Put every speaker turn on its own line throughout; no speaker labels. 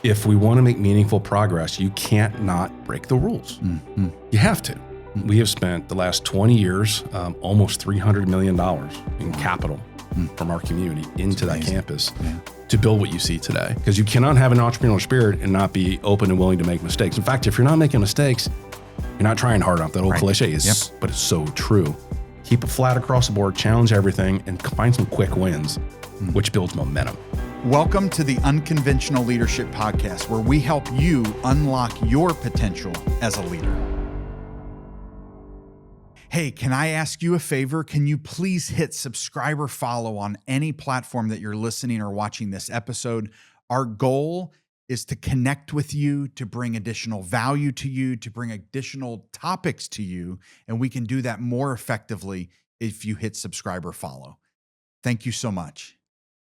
if we want to make meaningful progress, you can't not break the rules.
Mm-hmm.
You have to. We have spent the last 20 years, almost $300 million in capital from our community into that campus to build what you see today. Because you cannot have an entrepreneurial spirit and not be open and willing to make mistakes. In fact, if you're not making mistakes, you're not trying hard enough. That old cliche is, but it's so true. Keep it flat across the board, challenge everything, and find some quick wins, which builds momentum.
Welcome to the Unconventional Leadership Podcast, where we help you unlock your potential as a leader. Hey, can I ask you a favor? Can you please hit subscribe or follow on any platform that you're listening or watching this episode? Our goal is to connect with you, to bring additional value to you, to bring additional topics to you, and we can do that more effectively if you hit subscribe or follow. Thank you so much.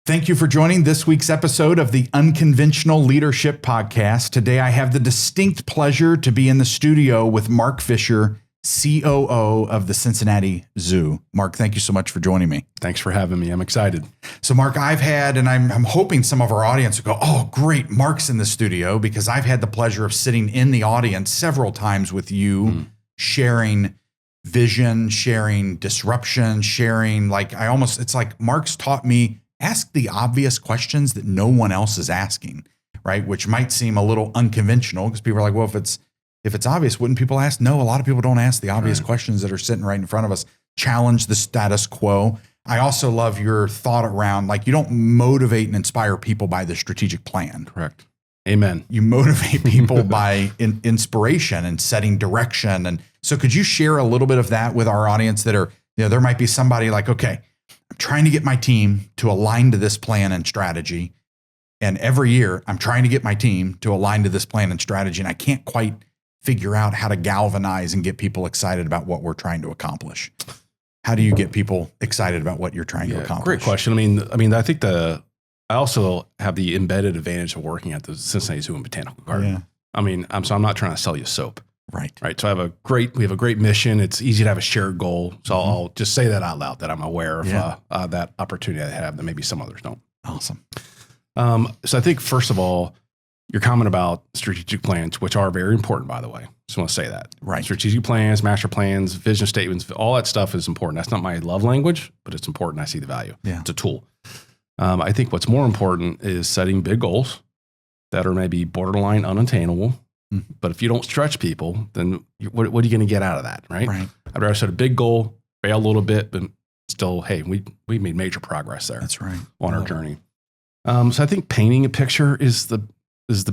Thank you for joining this week's episode of the Unconventional Leadership Podcast. Today, I have the distinct pleasure to be in the studio with Mark Fisher, COO of the Cincinnati Zoo. Mark, thank you so much for joining me.
Thanks for having me. I'm excited.
So Mark, I've had, and I'm hoping some of our audience will go, oh, great, Mark's in the studio, because I've had the pleasure of sitting in the audience several times with you, sharing vision, sharing disruption, sharing, it's like Mark's taught me, ask the obvious questions that no one else is asking, right? Which might seem a little unconventional because people are like, well, if it's obvious, wouldn't people ask? No, a lot of people don't ask the obvious questions that are sitting right in front of us. Challenge the status quo. I also love your thought around, you don't motivate and inspire people by the strategic plan.
Correct. Amen.
You motivate people by inspiration and setting direction. And so could you share a little bit of that with our audience that are, there might be somebody like, okay, I'm trying to get my team to align to this plan and strategy. And every year I'm trying to get my team to align to this plan and strategy. And I can't quite figure out how to galvanize and get people excited about what we're trying to accomplish. How do you get people excited about what you're trying to accomplish?
Great question. I mean, I think I also have the embedded advantage of working at the Cincinnati Zoo Botanical Garden. Yeah. I mean, so I'm not trying to sell you soap. Right. So we have a great mission. It's easy to have a shared goal. So I'll just say that out loud, that I'm aware of that opportunity I have that maybe some others don't.
Awesome.
So I think, first of all, your comment about strategic plans, which are very important, by the way. Just want to say that.
Right.
Strategic plans, master plans, vision statements, all that stuff is important. That's not my love language, but it's important. I see the value. Yeah. It's a tool. I think what's more important is setting big goals that are maybe borderline unattainable. Mm-hmm. But if you don't stretch people, then what are you going to get out of that, right? I'd rather set a big goal, fail a little bit, but still, hey, we made major progress there.
That's right.
On our journey. So I think painting a picture is the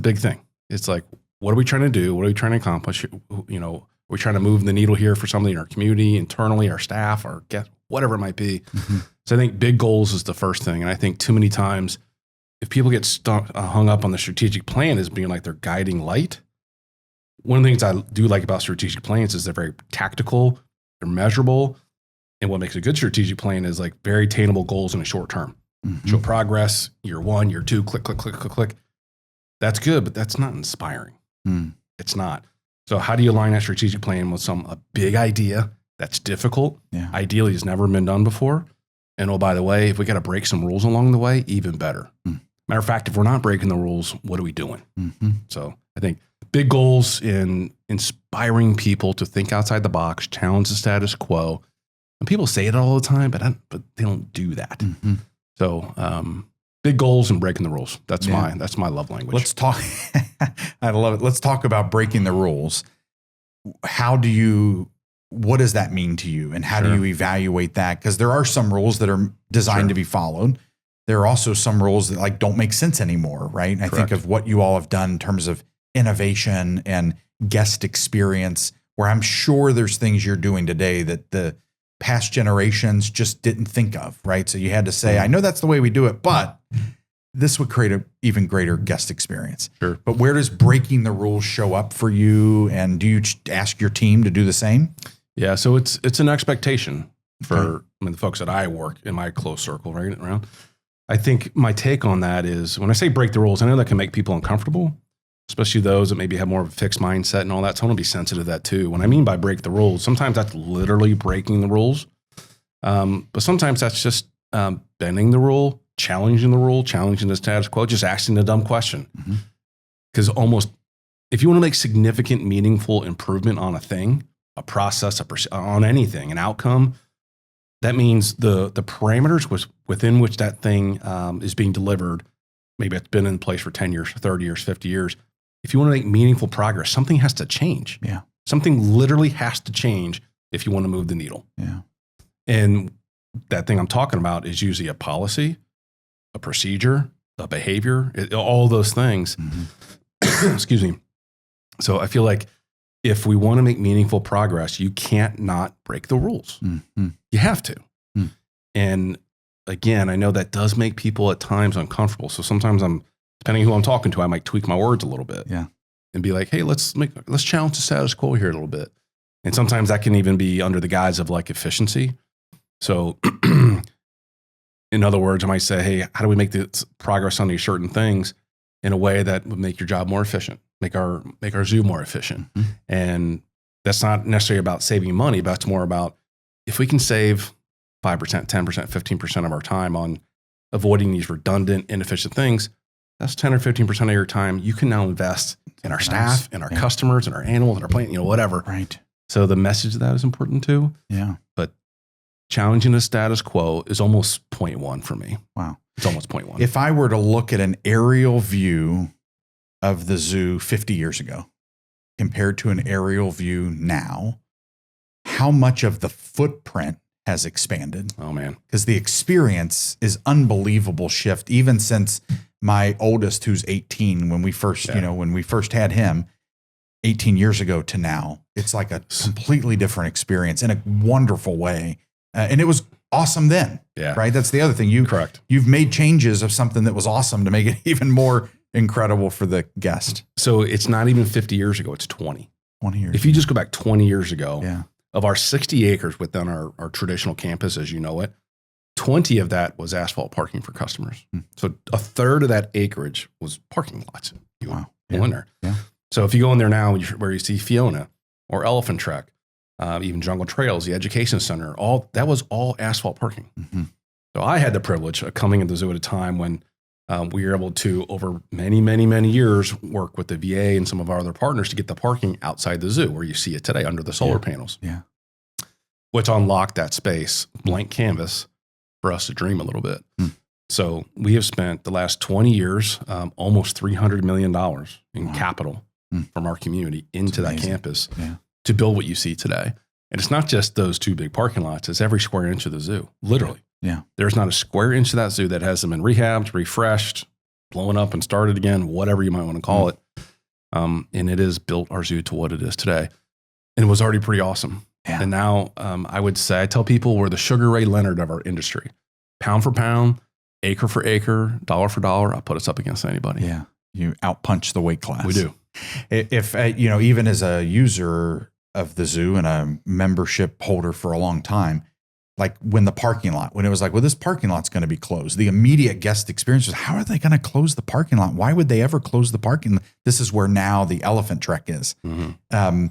big thing. It's like, what are we trying to do? What are we trying to accomplish? We're trying to move the needle here for something in our community, internally, our staff, our guests, whatever it might be. Mm-hmm. So I think big goals is the first thing. And I think too many times, if people get hung up on the strategic plan as being like their guiding light, one of the things I do like about strategic plans is they're very tactical, they're measurable. And what makes a good strategic plan is like very attainable goals in a short term. Mm-hmm. Show progress, year 1, year 2, click, click, click, click, click. That's good, but that's not inspiring. It's not. So how do you align that strategic plan with a big idea that's difficult? Yeah. Ideally, has never been done before. And oh, by the way, if we got to break some rules along the way, even better. Matter of fact, if we're not breaking the rules, what are we doing? Mm-hmm. So I think big goals in inspiring people to think outside the box, challenge the status quo. And people say it all the time, but they don't do that. Mm-hmm. So big goals and breaking the rules. That's my love language.
Let's talk. I love it. Let's talk about breaking the rules. What does that mean to you? And how do you evaluate that? Because there are some rules that are designed to be followed. There are also some rules that don't make sense anymore, right? And I think of what you all have done in terms of innovation and guest experience, where I'm sure there's things you're doing today that the past generations just didn't think of, right? So you had to say, I know that's the way we do it, but this would create an even greater guest experience. Sure. But where does breaking the rules show up for you? And do you ask your team to do the same?
Yeah. So it's an expectation for the folks that I work in my close circle right around. I think my take on that is when I say break the rules, I know that can make people uncomfortable, especially those that maybe have more of a fixed mindset and all that. So I want to be sensitive to that too. When I mean by break the rules, sometimes that's literally breaking the rules. But sometimes that's just bending the rule, challenging the status quo, just asking a dumb question. Mm-hmm. Because almost, if you want to make significant, meaningful improvement on a thing, a process, on anything, an outcome, that means the parameters within which that thing is being delivered, maybe it's been in place for 10 years, 30 years, 50 years. If you want to make meaningful progress, something has to change.
Yeah.
Something literally has to change if you want to move the needle.
Yeah.
And that thing I'm talking about is usually a policy, a procedure, a behavior, all those things.
Mm-hmm.
Excuse me. So I feel like if we want to make meaningful progress, you can't not break the rules.
Mm-hmm.
You have to.
Mm.
And again, I know that does make people at times uncomfortable. So sometimes depending on who I'm talking to, I might tweak my words a little bit.
Yeah.
And be like, hey, let's challenge the status quo here a little bit. And sometimes that can even be under the guise of like efficiency. So in other words, I might say, hey, how do we make this progress on these certain things in a way that would make your job more efficient, make our zoo more efficient?
Mm-hmm.
And that's not necessarily about saving money, but it's more about if we can save 5%, 10%, 15% of our time on avoiding these redundant, inefficient things, that's 10 or 15% of your time you can now invest in our staff, in our customers, in our animals, in our plant, whatever.
Right.
So the message of that is important too.
Yeah.
But challenging the status quo is almost 0.1 for me.
Wow.
It's almost 0.1.
If I were to look at an aerial view of the zoo 50 years ago compared to an aerial view now, how much of the footprint has expanded?
Oh man.
Because the experience is unbelievable shift, even since my oldest, who's 18, when we first, when we first had him 18 years ago to now, it's like a completely different experience in a wonderful way. And it was awesome then.
Yeah.
Right. That's the other thing.
Correct.
You've made changes of something that was awesome to make it even more incredible for the guest.
So it's not even 50 years ago. It's 20.
20 years.
If you just go back 20 years ago,
yeah.
Of our 60 acres within our traditional campus, as you know it, 20 of that was asphalt parking for customers. So a third of that acreage was parking lots.
Wow.
Go in there.
Yeah.
So if you go in there now, where you see Fiona or Elephant Trek, even Jungle Trails, the Education Center, that was all asphalt parking.
Mm-hmm.
So I had the privilege of coming into the zoo at a time when we were able to, over many, many, many years, work with the VA and some of our other partners to get the parking outside the zoo where you see it today under the solar panels.
Yeah.
Which unlocked that space, blank canvas, for us to dream a little bit. So we have spent the last 20 years, almost $300 million in capital from our community into that campus to build what you see today. And it's not just those two big parking lots, it's every square inch of the zoo, literally.
Yeah.
There's not a square inch of that zoo that hasn't been rehabbed, refreshed, blown up and started again, whatever you might want to call it. And it has built our zoo to what it is today. And it was already pretty awesome. Yeah. And now I would say, I tell people we're the Sugar Ray Leonard of our industry. Pound for pound, acre for acre, dollar for dollar, I'll put us up against anybody.
Yeah. You outpunch the weight class.
We do.
If even as a user of the zoo and a membership holder for a long time, like when it was like, well, this parking lot's going to be closed. The immediate guest experience was, how are they going to close the parking lot? Why would they ever close the parking lot? This is where now the Elephant Trek is. Mm-hmm.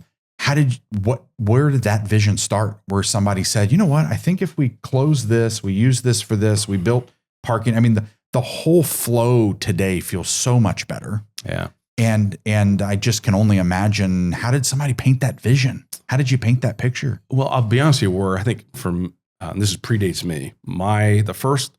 Where did that vision start? Where somebody said, you know what? I think if we close this, we use this for this, we built parking. I mean, the whole flow today feels so much better. Yeah. And I just can only imagine, how did somebody paint that vision? How did you paint that picture?
Well, I'll be honest with you, I think this predates me. The first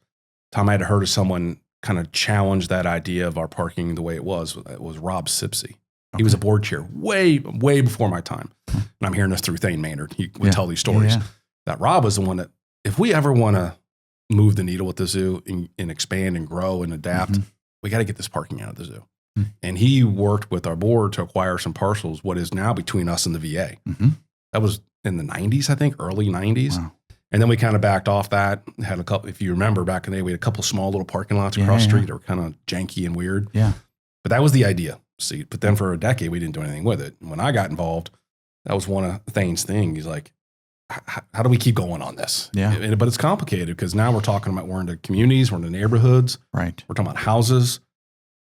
time I had heard of someone kind of challenge that idea of our parking the way it was Rob Sipsey. Okay. He was a board chair way, way before my time. And I'm hearing this through Thane Maynard. He would tell these stories. Yeah. That Rob was the one that, if we ever want to move the needle with the zoo and expand and grow and adapt, we got to get this parking out of the zoo. And he worked with our board to acquire some parcels, what is now between us and the VA. That was in the 90s, I think, early 90s. Wow. And then we kind of backed off that. Had a couple, if you remember back in the day, we had a couple small little parking lots across the street that were kind of janky and weird. Yeah. But that was the idea. See, but then for a decade, we didn't do anything with it. And when I got involved, that was one of Thane's things. He's like, how do we keep going on this? Yeah. But it's complicated because now we're in the communities, we're in the neighborhoods. Right. We're talking about houses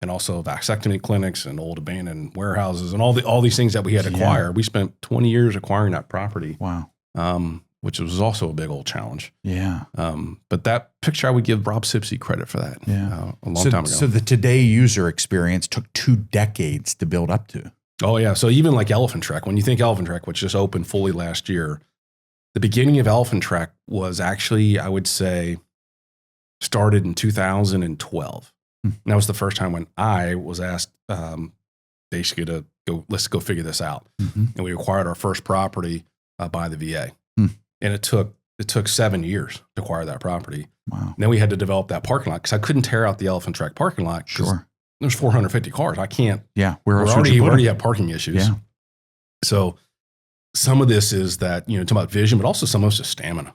and also vasectomy clinics and old abandoned warehouses and all these things that we had to acquire. We spent 20 years acquiring that property. Wow. which was also a big old challenge.
Yeah.
But that picture, I would give Rob Sipsey credit for that.
Yeah.
A long time ago.
So the Today user experience took 2 decades to build up to.
Oh yeah. So even like Elephant Trek, when you think Elephant Trek, which just opened fully last year, the beginning of Elephant Trek was actually, I would say, started in 2012. And that was the first time when I was asked basically to go, let's go figure this out. And we acquired our first property by the VA. And it took 7 years to acquire that property.
Wow.
And then we had to develop that parking lot because I couldn't tear out the Elephant Trek parking lot.
Sure.
There's 450 cars. I can't.
Yeah.
We already have parking issues.
Yeah.
So some of this is that, talk about vision, but also some of it's just stamina.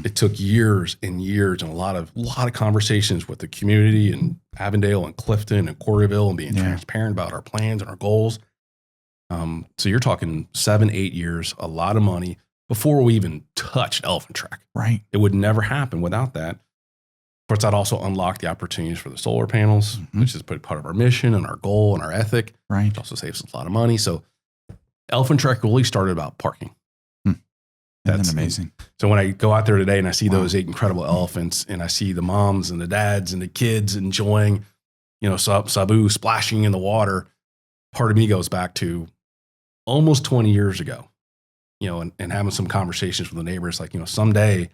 It took years and years and a lot of conversations with the community and Avondale and Clifton and Coreyville and being transparent about our plans and our goals. So you're talking 7-8 years, a lot of money before we even touched Elephant Trek.
Right.
It would never happen without that. Of course, that also unlocked the opportunities for the solar panels, which is part of our mission and our goal and our ethic.
Right.
It also saves us a lot of money. So Elephant Trek really started about parking.
That's amazing.
So when I go out there today and I see those 8 incredible elephants and I see the moms and the dads and the kids enjoying, Sabu splashing in the water, part of me goes back to almost 20 years ago, and having some conversations with the neighbors like, someday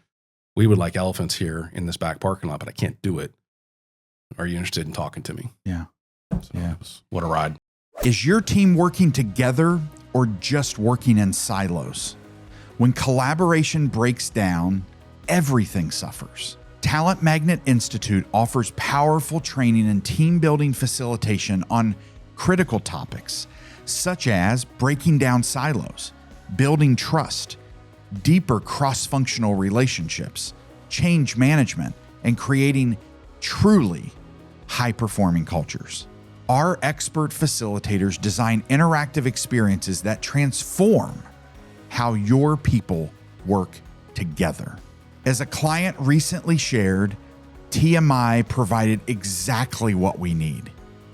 we would like elephants here in this back parking lot, but I can't do it. Are you interested in talking to me?
Yeah.
So what a ride.
Is your team working together or just working in silos? When collaboration breaks down, everything suffers. Talent Magnet Institute offers powerful training and team building facilitation on critical topics, such as breaking down silos, building trust, deeper cross-functional relationships, change management, and creating truly high-performing cultures. Our expert facilitators design interactive experiences that transform how your people work together. As a client recently shared, TMI provided exactly what we need: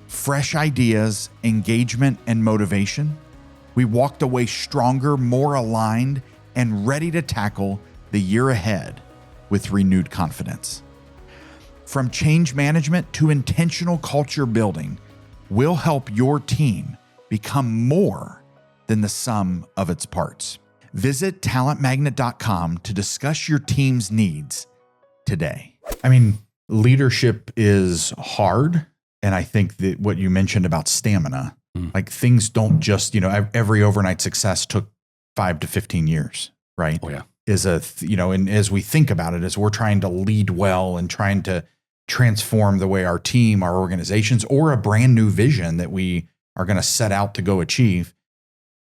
fresh ideas, engagement, and motivation. We walked away stronger, more aligned, and ready to tackle the year ahead with renewed confidence. From change management to intentional culture building, we'll help your team become more than the sum of its parts. Visit talentmagnet.com to discuss your team's needs today. I mean, leadership is hard. And I think that what you mentioned about stamina, like things don't just, every overnight success took 5 to 15 years, right?
Oh, yeah.
And as we think about it, as we're trying to lead well and trying to transform the way our team, our organizations, or a brand new vision that we are going to set out to go achieve,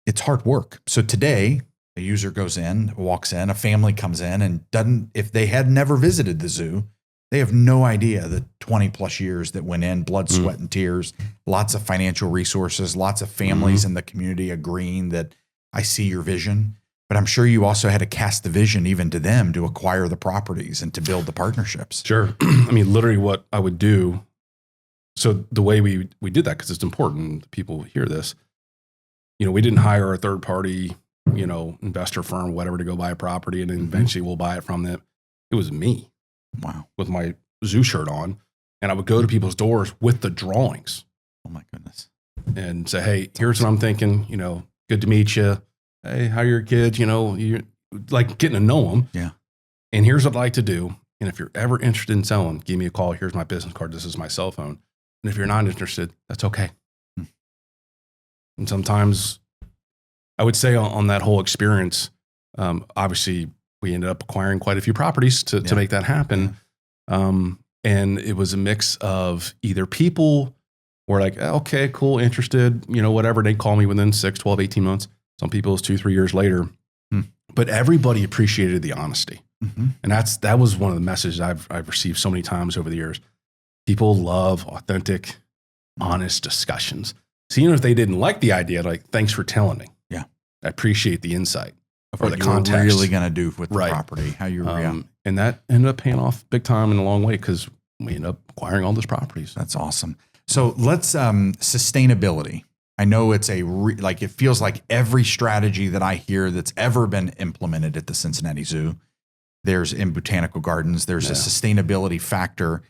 it's hard work. So today, a user goes in, walks in, a family comes in and if they had never visited the zoo, they have no idea the 20 plus years that went in, blood, sweat, and tears, lots of financial resources, lots of families in the community agreeing that I see your vision. But I'm sure you also had to cast the vision even to them to acquire the properties and to build the partnerships.
Sure. I mean, literally what I would do. So the way we did that, because it's important people hear this, we didn't hire a third party, investor firm, whatever, to go buy a property and then eventually we'll buy it from them. It was me.
Wow.
With my zoo shirt on. And I would go to people's doors with the drawings.
Oh my goodness.
And say, hey, here's what I'm thinking, good to meet you. Hey, how are your kids? You're like getting to know them.
Yeah.
And here's what I'd like to do. And if you're ever interested in selling, give me a call. Here's my business card. This is my cell phone. And if you're not interested, that's okay. And sometimes I would say on that whole experience, obviously we ended up acquiring quite a few properties to make that happen. And it was a mix of either people were like, okay, cool, interested, whatever. They'd call me within 6, 12, 18 months. Some people it's 2-3 years later. But everybody appreciated the honesty. And that was one of the messages I've received so many times over the years. People love authentic, honest discussions. So even if they didn't like the idea, like, thanks for telling me.
Yeah.
I appreciate the insight.
Or the context. What you're really going to do with the property, how you
and that ended up paying off big time in a long way because we ended up acquiring all those properties.
That's awesome. So let's sustainability. I know it's it feels like every strategy that I hear that's ever been implemented at the Cincinnati Zoo, there's in botanical gardens, there's a sustainability factor.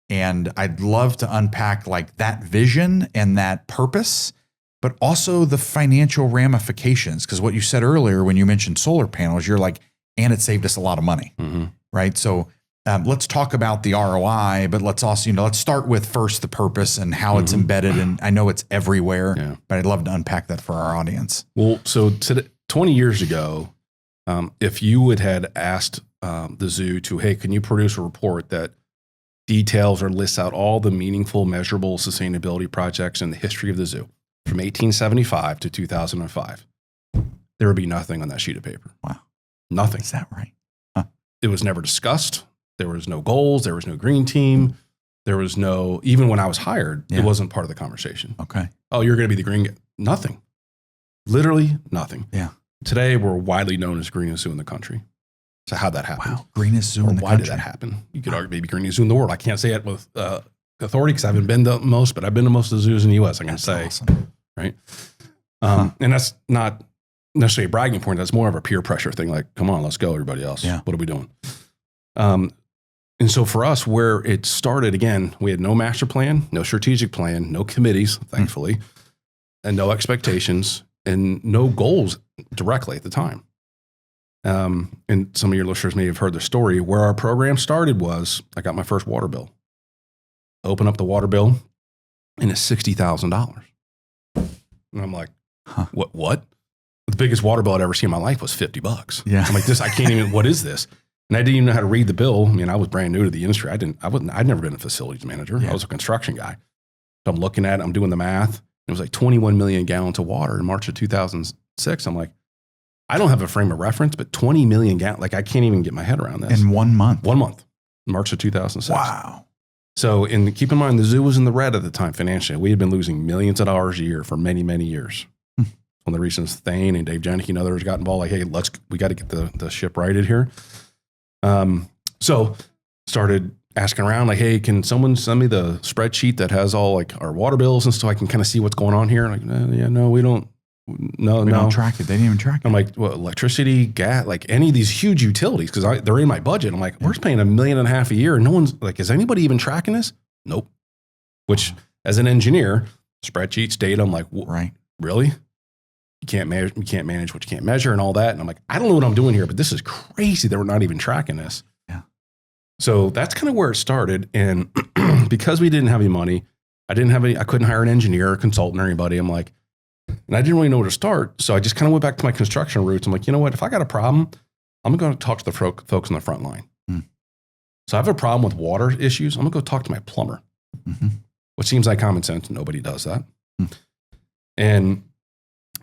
And I'd love to unpack like that vision and that purpose, but also the financial ramifications. Because what you said earlier, when you mentioned solar panels, you're like, and it saved us a lot of money, right? So let's talk about the ROI, but let's also, let's start with first the purpose and how it's embedded. And I know it's everywhere, but I'd love to unpack that for our audience.
Well, so 20 years ago, if you had asked the zoo to, hey, can you produce a report that details or lists out all the meaningful, measurable sustainability projects in the history of the zoo from 1875 to 2005, there would be nothing on that sheet of paper.
Wow.
Nothing.
Is that right?
It was never discussed. There was no goals. There was no green team. There was no, even when I was hired, it wasn't part of the conversation.
Okay.
Oh, you're going to be the green guy. Nothing. Literally nothing.
Yeah.
Today, we're widely known as greenest zoo in the country. So how'd that happen?
Wow. Greenest zoo in the country.
Why did that happen? You could argue maybe greenest zoo in the world. I can't say it with authority because I haven't been to most, but I've been to most of the zoos in the U.S. I can say,
awesome.
Right? And that's not necessarily a bragging point. That's more of a peer pressure thing. Like, come on, let's go, everybody else.
Yeah.
What are we doing? And so for us, where it started, again, we had no master plan, no strategic plan, no committees, thankfully, and no expectations and no goals directly at the time. And some of your listeners may have heard the story. Where our program started was I got my first water bill. Open up the water bill, and it's $60,000. And I'm like, what? The biggest water bill I'd ever seen in my life was $50.
Yeah.
I'm like, I can't even, what is this? And I didn't even know how to read the bill. I mean, I was brand new to the industry. I'd never been a facilities manager. I was a construction guy. So I'm looking at it, I'm doing the math. It was like 21 million gallons of water in March of 2006. I'm like, I don't have a frame of reference, but 20 million gallons, like I can't even get my head around this.
In 1 month?
1 month, March of 2006.
Wow.
So keep in mind, the zoo was in the red at the time financially. We had been losing millions of dollars a year for many, many years. One of the reasons Thane and Dave Janicki and others got involved, like, hey, we got to get the ship righted here. So started asking around, like, hey, can someone send me the spreadsheet that has all like our water bills and so I can kind of see what's going on here? Like, no, we don't. No,
we don't track it. They didn't even track it.
I'm like, well, electricity, gas, like any of these huge utilities, because they're in my budget. I'm like, we're paying $1.5 million a year. And no one's like, is anybody even tracking this? Nope. Which, as an engineer, spreadsheets, data, I'm like,
right.
Really? You can't manage what you can't measure and all that. And I'm like, I don't know what I'm doing here, but this is crazy that we're not even tracking this.
Yeah.
So that's kind of where it started. And because we didn't have any money, I couldn't hire an engineer or consultant or anybody. I'm like, and I didn't really know where to start. So I just kind of went back to my construction roots. I'm like, you know what? If I got a problem, I'm going to talk to the folks on the front line. So I have a problem with water issues. I'm going to go talk to my plumber, which seems like common sense. Nobody does that. And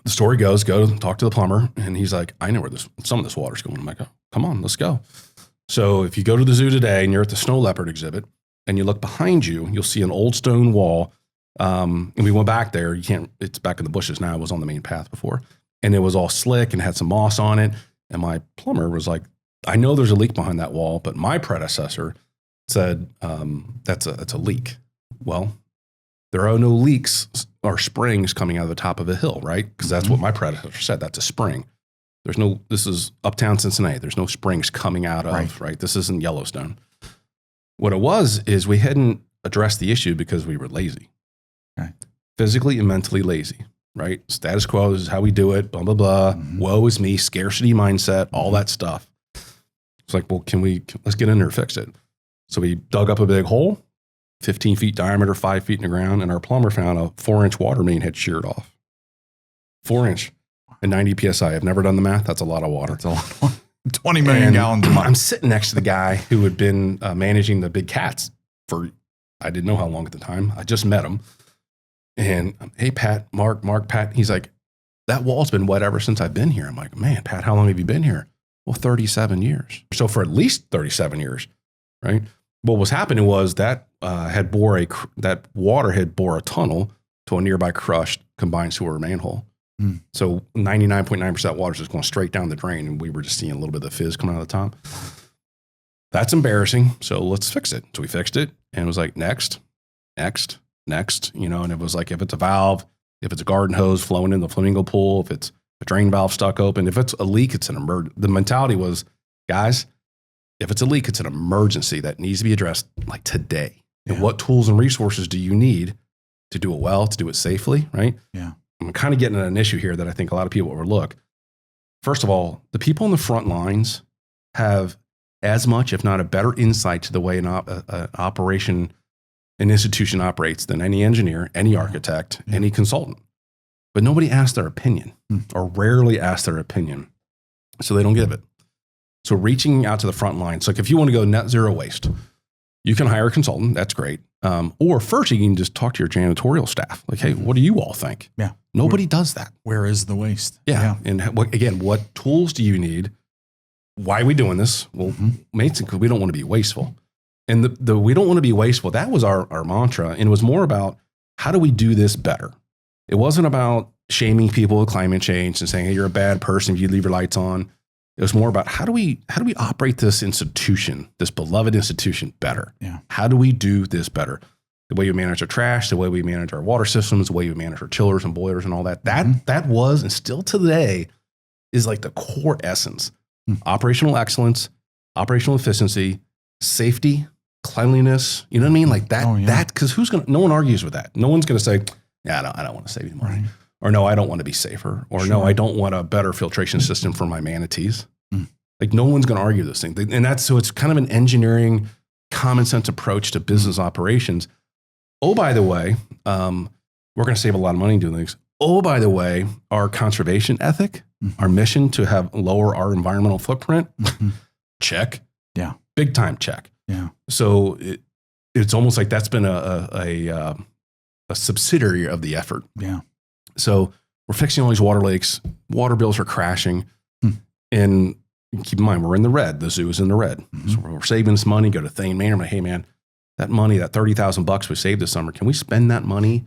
the story goes, go talk to the plumber. And he's like, I know where some of this water's going. I'm like, oh, come on, let's go. So if you go to the zoo today and you're at the snow leopard exhibit and you look behind you, you'll see an old stone wall. And we went back there. It's back in the bushes now. It was on the main path before. And it was all slick and had some moss on it. And my plumber was like, I know there's a leak behind that wall, but my predecessor said, that's a leak. Well, there are no leaks or springs coming out of the top of a hill, right? Because that's what my predecessor said. That's a spring. This is uptown Cincinnati. There's no springs coming out of, right? This isn't Yellowstone. What it was is we hadn't addressed the issue because we were lazy.
Okay.
Physically and mentally lazy, right? Status quo, this is how we do it, blah, blah, blah. Woe is me, scarcity mindset, all that stuff. It's like, well, let's get in there and fix it. So we dug up a big hole, 15 feet diameter, 5 feet in the ground, and our plumber found a 4-inch water main had sheared off. 4-inch and 90 PSI. I've never done the math. That's a lot of water.
That's a lot of water. 20 million gallons a month.
I'm sitting next to the guy who had been managing the big cats for, I didn't know how long at the time. I just met him. And hey, Pat, Mark, Pat. He's like, that wall's been wet ever since I've been here. I'm like, man, Pat, how long have you been here? Well, 37 years. So for at least 37 years, right? What was happening was that that water had bore a tunnel to a nearby crushed combined sewer manhole. So 99.9% water is just going straight down the drain, and we were just seeing a little bit of the fizz coming out of the top. That's embarrassing. So let's fix it. So we fixed it, and it was like next, and it was like, if it's a valve, if it's a garden hose flowing in the flamingo pool, if it's a drain valve stuck open, if it's a leak, it's an emergency. The mentality was, guys, if it's a leak, it's an emergency that needs to be addressed like today. Yeah. And what tools and resources do you need to do it well, to do it safely, right?
Yeah.
I'm kind of getting at an issue here that I think a lot of people overlook. First of all, the people on the front lines have as much, if not a better insight to the way an institution operates than any engineer, any architect, any consultant. But nobody asks their opinion or rarely asks their opinion. So they don't give it. So reaching out to the front lines, like if you want to go net zero waste, you can hire a consultant. That's great. Or first you can just talk to your janitorial staff. Like, hey, what do you all think?
Yeah.
Nobody does that.
Where is the waste?
Yeah. And what tools do you need? Why are we doing this? Well, mainly because we don't want to be wasteful. And the we don't want to be wasteful, that was our mantra. And it was more about, how do we do this better? It wasn't about shaming people with climate change and saying, hey, you're a bad person if you leave your lights on. It was more about, how do we operate this institution, this beloved institution, better?
Yeah.
How do we do this better? The way we manage our trash, the way we manage our water systems, the way we manage our chillers and boilers and all that. That was, and still today, is like the core essence. Operational excellence, operational efficiency, safety, cleanliness. You know what I mean? Like that. That, because no one argues with that. No one's going to say, yeah, I don't want to save any money. Right. Or no, I don't want to be safer. Or no, I don't want a better filtration system for my manatees. Like no one's going to argue this thing. And so it's kind of an engineering, common sense approach to business operations. Oh, by the way, we're going to save a lot of money doing things. Oh, by the way, our conservation ethic, our mission to have lower our environmental footprint, check. Yeah. Big time check.
Yeah.
So it's almost like that's been a subsidiary of the effort.
Yeah.
So we're fixing all these water lakes. Water bills are crashing. And keep in mind, we're in the red. The zoo is in the red. So we're saving this money, go to Thane Manor. I'm like, hey, man, that money, that $30,000 we saved this summer, can we spend that money?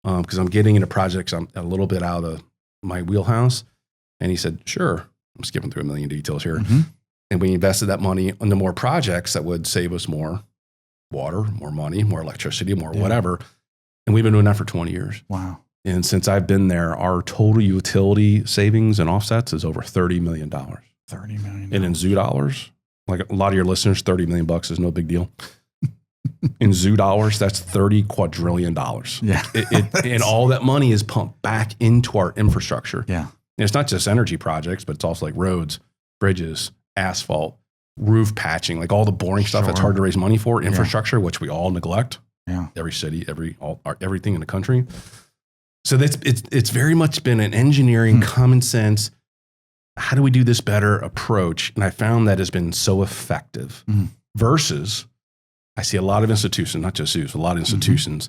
Because I'm getting into projects I'm a little bit out of my wheelhouse. And he said, sure. I'm skipping through a million details here. And we invested that money into more projects that would save us more water, more money, more electricity, more whatever. And we've been doing that for 20 years.
Wow.
And since I've been there, our total utility savings and offsets is over $30 million. $30
million.
And in zoo dollars, like a lot of your listeners, $30 million is no big deal. In zoo dollars, that's $30 quadrillion.
Yeah.
And all that money is pumped back into our infrastructure.
Yeah.
And it's not just energy projects, but it's also like roads, bridges, asphalt, roof patching, like all the boring stuff that's hard to raise money for, infrastructure, which we all neglect.
Yeah.
Every city, everything in the country. So it's very much been an engineering, common sense, how do we do this better approach? And I found that has been so effective versus I see a lot of institutions, not just zoos, a lot of institutions,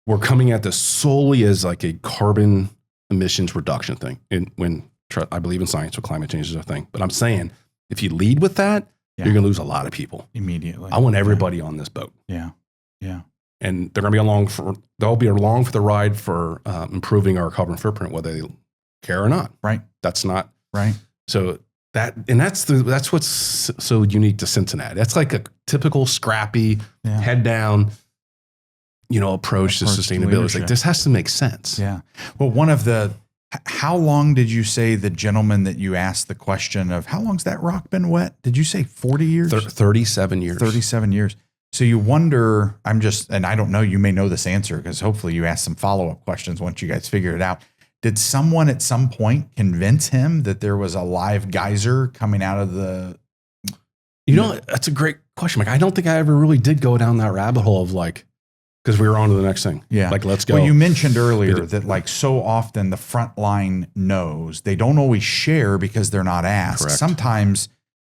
we're coming at this solely as like a carbon emissions reduction thing. And when I believe in science, so climate change is a thing. But I'm saying if you lead with that, you're going to lose a lot of people.
Immediately.
I want everybody on this boat.
Yeah. Yeah.
And they're going to be they'll be along for the ride for improving our carbon footprint, whether they care or not.
Right.
That's not.
Right.
So that's what's so unique to Cincinnati. That's like a typical scrappy, head down, approach to sustainability. It's like, this has to make sense.
Yeah. Well, how long did you say the gentleman that you asked the question of how long's that rock been wet? Did you say 40 years?
37 years.
37 years. So you wonder, and I don't know, you may know this answer because hopefully you asked some follow-up questions once you guys figured it out. Did someone at some point convince him that there was a live geyser coming out of the...
That's a great question, Mike. I don't think I ever really did go down that rabbit hole of because we were on to the next thing.
Yeah.
Let's go.
Well, you mentioned earlier that so often the front line knows. They don't always share because they're not asked.
Correct.
Sometimes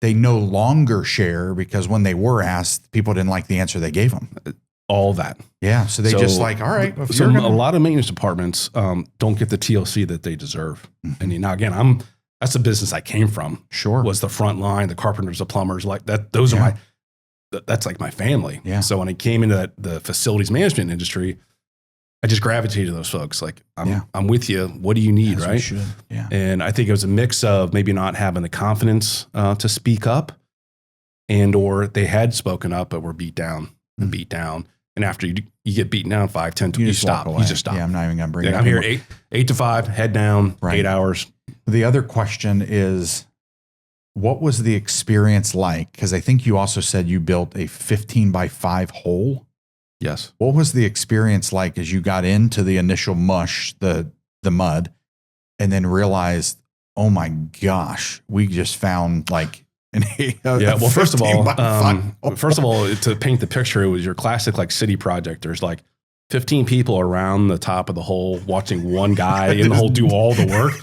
they no longer share because when they were asked, people didn't like the answer they gave them.
All that.
Yeah. So they just all right.
So a lot of maintenance departments don't get the TLC that they deserve. And now again, that's the business I came from.
Sure.
Was the front line, the carpenters, the plumbers, like that. Those are that's like my family.
Yeah.
So when I came into the facilities management industry, I just gravitated to those folks. Like, I'm with you. What do you need? Right.
Should. Yeah.
And I think it was a mix of maybe not having the confidence to speak up or they had spoken up, but were beat down. And after you get beaten down 5, 10,
You
you
just
stop.
walk away.
You just stop.
Yeah, I'm not even going to bring it up.
I'm here
anymore.
8 to 5, head down,
Right.
8 hours.
The other question is, what was the experience like? Because I think you also said you built a 15 by 5 hole.
Yes.
What was the experience like as you got into the initial mush, the mud, and then realized, oh my gosh, we just found like
Well, first of all,
hole.
to paint the picture, it was your classic like city project. There's like 15 people around the top of the hole watching one guy in the hole do all the work,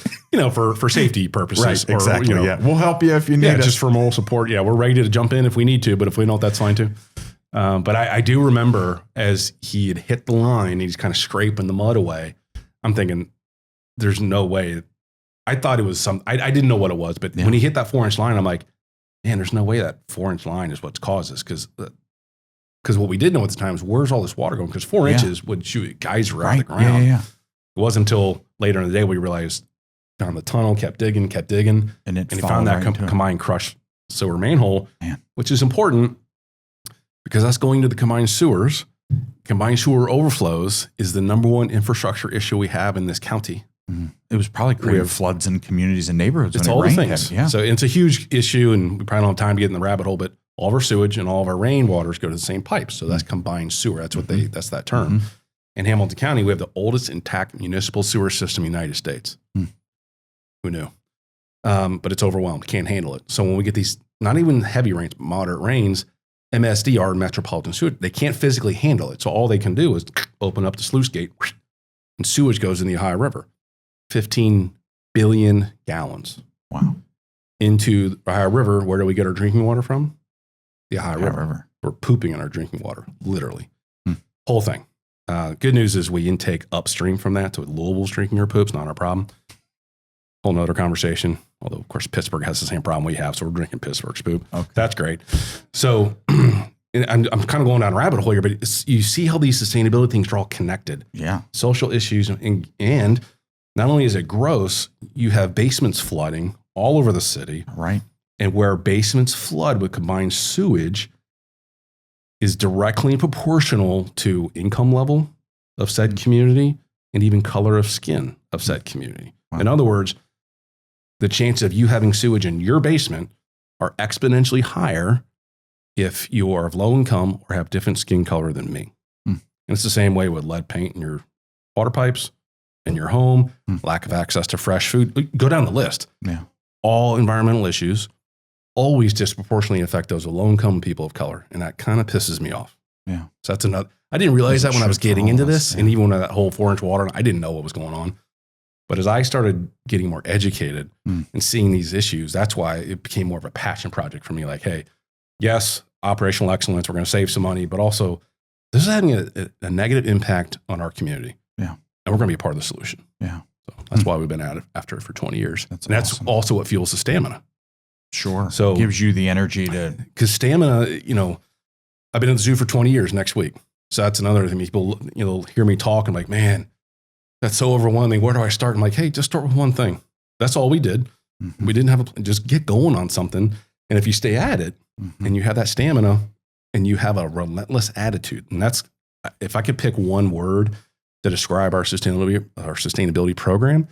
for safety purposes.
Right, exactly. We'll help you if you need us.
Just for moral support. Yeah, we're ready to jump in if we need to, but if we don't, that's fine too. But I do remember as he had hit the line, and he's kind of scraping the mud away. I'm thinking, there's no way. I thought it was I didn't know what it was, but when he hit that 4-inch line, I'm like, man, there's no way that 4-inch line is what's caused this. Because what we did know at the time is where's all this water going? Because 4 inches would shoot geyser out of the ground.
Yeah.
It wasn't until later in the day we realized, found the tunnel, kept digging, and he found that combined crushed sewer manhole, which is important because us going to the combined sewer overflows is the number one infrastructure issue we have in this county.
Mm-hmm. It was probably creating floods in communities and neighborhoods.
It's all the things. So it's a huge issue, and we probably don't have time to get in the rabbit hole, but all of our sewage and all of our rainwaters go to the same pipes. So that's combined sewer. That's what that's that term. Mm-hmm. In Hamilton County, we have the oldest intact municipal sewer system in the United States. Who knew? But it's overwhelmed, can't handle it. So when we get these, not even heavy rains, but moderate rains, MSD, our metropolitan sewer, they can't physically handle it. So all they can do is open up the sluice gate, and sewage goes in the Ohio River. 15 billion gallons.
Wow.
Into the Ohio River. Where do we get our drinking water from? The Ohio River. We're pooping in our drinking water, literally. Whole thing. Good news is we intake upstream from that. So Louisville's drinking our poops, not our problem. Whole nother conversation. Although, of course, Pittsburgh has the same problem we have. So we're drinking Pittsburgh's poop. Okay. That's great. So I'm kind of going down a rabbit hole here, but you see how these sustainability things are all connected.
Yeah.
Social issues and not only is it gross, you have basements flooding all over the city.
Right.
And where basements flood with combined sewage is directly proportional to income level of said community and even color of skin of said community. Wow. In other words, the chance of you having sewage in your basement are exponentially higher if you are of low income or have different skin color than me. And it's the same way with lead paint in your water pipes, in your home, lack of access to fresh food. Go down the list.
Yeah.
All environmental issues always disproportionately affect those low-income people of color, and that kind of pisses me off.
Yeah.
So that's another. I didn't realize that when I was getting into this, and even when that whole 4-inch water, I didn't know what was going on. But as I started getting more educated and seeing these issues, that's why it became more of a passion project for me. Like, hey, yes, operational excellence, we're going to save some money, but also this is having a negative impact on our community.
Yeah.
And we're going to be a part of the solution.
Yeah.
So that's why we've been at it after it for 20 years. That's also what fuels the stamina.
Sure.
So
it gives you the energy to.
Because stamina, I've been at the zoo for 20 years next week. So that's another thing. People, hear me talk and like, man, that's so overwhelming. Where do I start? I'm like, hey, just start with one thing. That's all we did. We didn't have a plan. Just get going on something. And if you stay at it and you have that stamina and you have a relentless attitude, and that's, if I could pick one word to describe our sustainability program,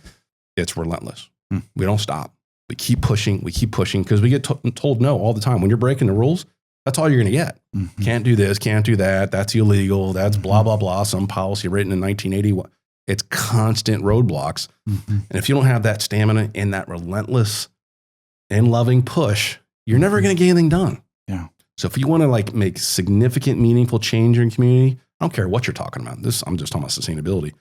it's relentless. We don't stop. We keep pushing because we get told no all the time. When you're breaking the rules, that's all you're going to get. Can't do this, can't do that. That's illegal. That's blah, blah, blah. Some policy written in 1981. It's constant roadblocks. And if you don't have that stamina and that relentless and loving push, you're never going to get anything done.
Yeah.
So if you want to make significant, meaningful change in your community, I don't care what you're talking about. I'm just talking about sustainability.